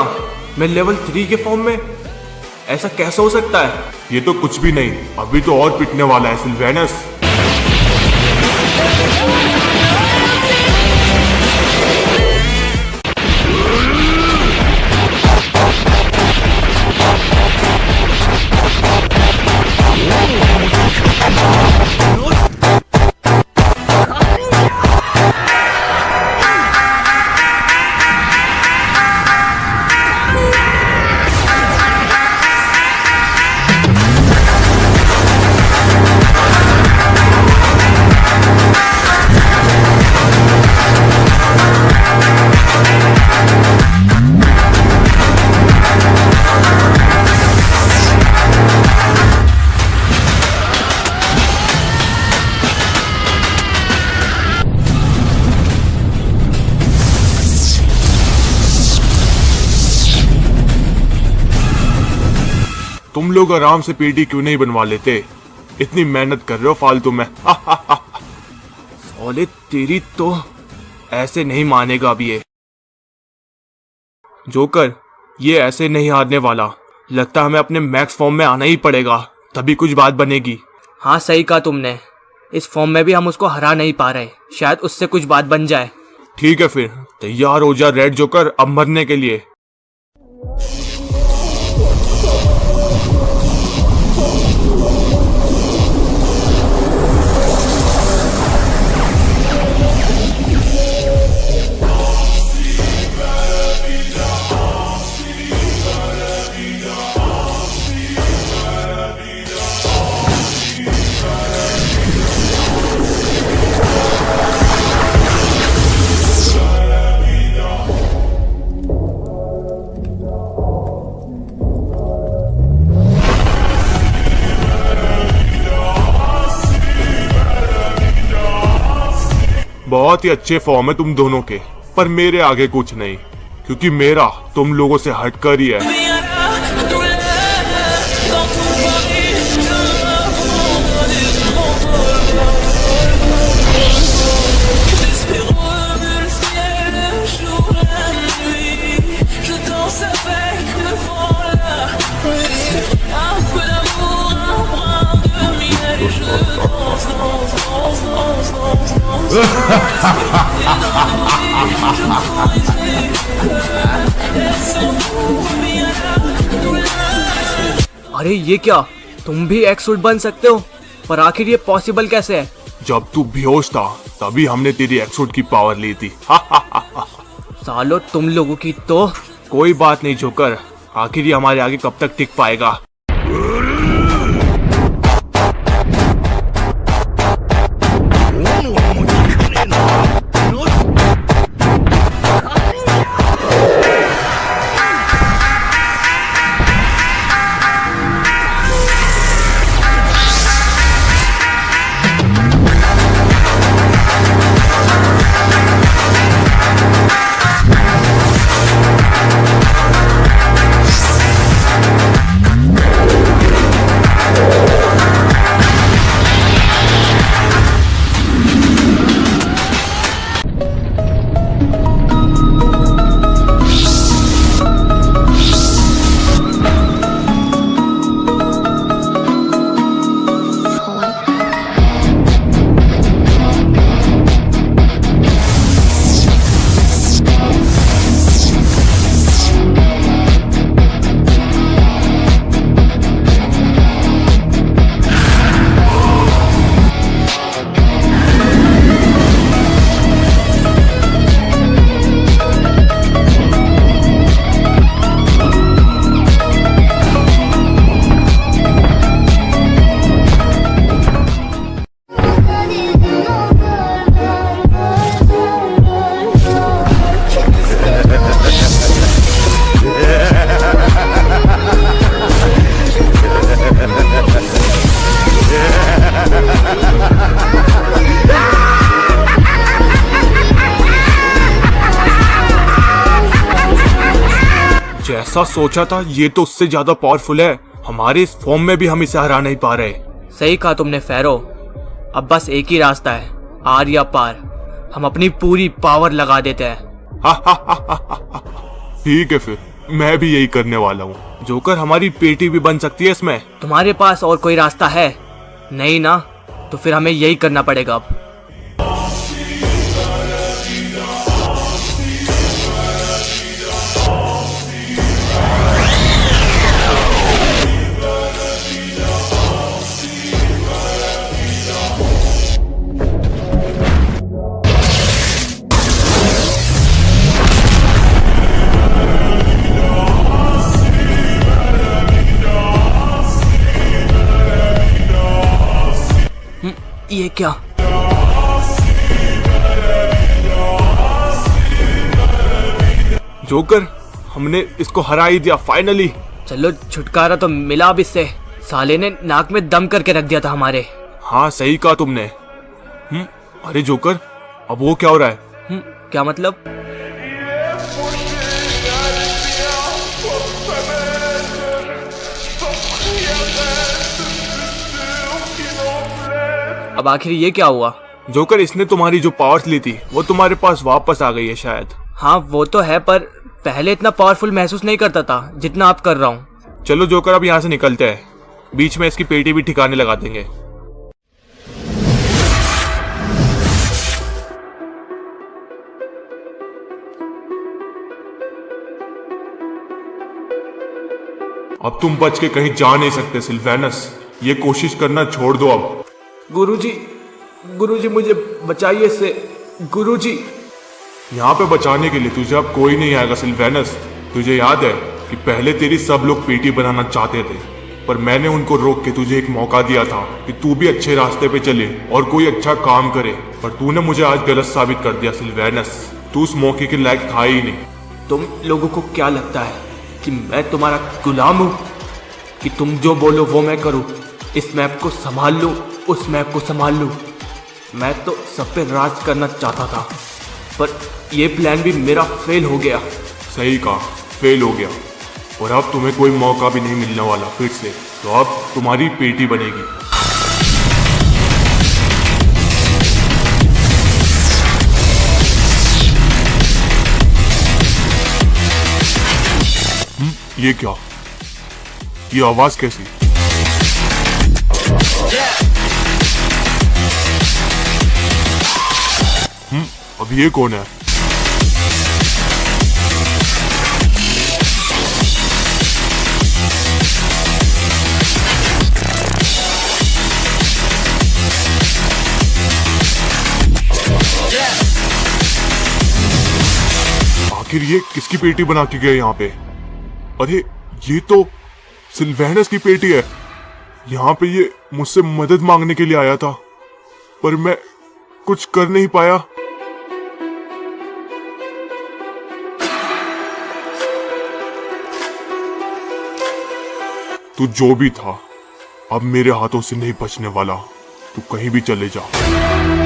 मैं लेवल 3 के फॉर्म में? ऐसा कैसा हो सकता है? ये तो कुछ भी नहीं, अभी तो और पिटने वाला है सिल्वेनस। तुम लोग आराम से पेटी क्यों नहीं बनवा लेते? इतनी मेहनत कर रहे हो फालतू में। साले तेरी तो ऐसे नहीं मानेगा अभी ये। जोकर, ये ऐसे नहीं हारने वाला। लगता है हमें अपने मैक्स फॉर्म में आना ही पड़ेगा, तभी कुछ बात बनेगी। हाँ सही कहा तुमने, इस फॉर्म में भी हम उसको हरा नहीं पा रहे, शायद उससे कुछ बात बन जाए। ठीक है फिर, तैयार हो जा रेड जोकर अब मरने के लिए। बहुत ही अच्छे फॉर्म है तुम दोनों के, पर मेरे आगे कुछ नहीं, क्योंकि मेरा तुम लोगों से हटकर ही है। अरे ये क्या, तुम भी एक सूट बन सकते हो? पर आखिर ये पॉसिबल कैसे है? जब तू बेहोश था तभी हमने तेरी एक्सोट की पावर ली थी। सालो तुम लोगों की तो। कोई बात नहीं जोकर, आखिर ये हमारे आगे कब तक टिक पाएगा? जैसा सोचा था ये तो उससे ज्यादा पावरफुल है। हमारे इस फॉर्म में भी हम इसे हरा नहीं पा रहे। सही कहा तुमने फेरो, अब बस एक ही रास्ता है, आर या पार। हम अपनी पूरी पावर लगा देते हैं। ठीक है फिर, मैं भी यही करने वाला हूँ। जोकर हमारी पेटी भी बन सकती है इसमें। तुम्हारे पास और कोई रास्ता है? नहीं ना, तो फिर हमें यही करना पड़ेगा अब। ये क्या? जोकर, हमने इसको हरा ही दिया फाइनली। चलो छुटकारा तो मिला अब इससे। साले ने नाक में दम करके रख दिया था हमारे। हाँ सही कहा तुमने। अरे जोकर, अब वो क्या हो रहा है? क्या मतलब? अब आखिर ये क्या हुआ? जोकर, इसने तुम्हारी जो पावर्स ली थी वो तुम्हारे पास वापस आ गई है शायद। हाँ वो तो है, पर पहले इतना पावरफुल महसूस नहीं करता था जितना आप कर रहा हूँ। चलो जोकर, अब यहाँ से निकलते हैं। बीच में इसकी पेटी भी ठिकाने लगा देंगे। अब तुम बच के कहीं जा नहीं सकते सिल्वेनस, ये कोशिश करना छोड़ दो अब। गुरुजी मुझे बचाइए इससे। गुरुजी, यहाँ पे बचाने के लिए तुझे अब कोई नहीं आएगा सिल्वेनस। तुझे याद है कि पहले तेरी सब लोग पेटी बनाना चाहते थे, पर मैंने उनको रोक के तुझे एक मौका दिया था कि तू भी अच्छे रास्ते पे चले और कोई अच्छा काम करे, पर तूने मुझे आज गलत साबित कर दिया सिल्वेनस। तू उस मौके के लायक था ही नहीं। तुम लोगों को क्या लगता है कि मैं तुम्हारा गुलाम हूँ, कि तुम जो बोलो वो मैं करूँ? इस मैप को संभाल लूँ, उस मैप को संभाल लूँ। मैं तो सब पे राज करना चाहता था, पर ये प्लान भी मेरा फेल हो गया। सही कहा, फेल हो गया, और अब तुम्हें कोई मौका भी नहीं मिलने वाला फिर से। तो अब तुम्हारी पेटी बनेगी। ये क्या? ये आवाज कैसी? ये कौन है? आखिर ये किसकी पेटी बना के गए यहाँ पे? अरे ये तो सिल्वेनस की पेटी है। यहाँ पे ये मुझसे मदद मांगने के लिए आया था, पर मैं कुछ कर नहीं पाया। तू जो भी था, अब मेरे हाथों से नहीं बचने वाला। तू कहीं भी चले जा।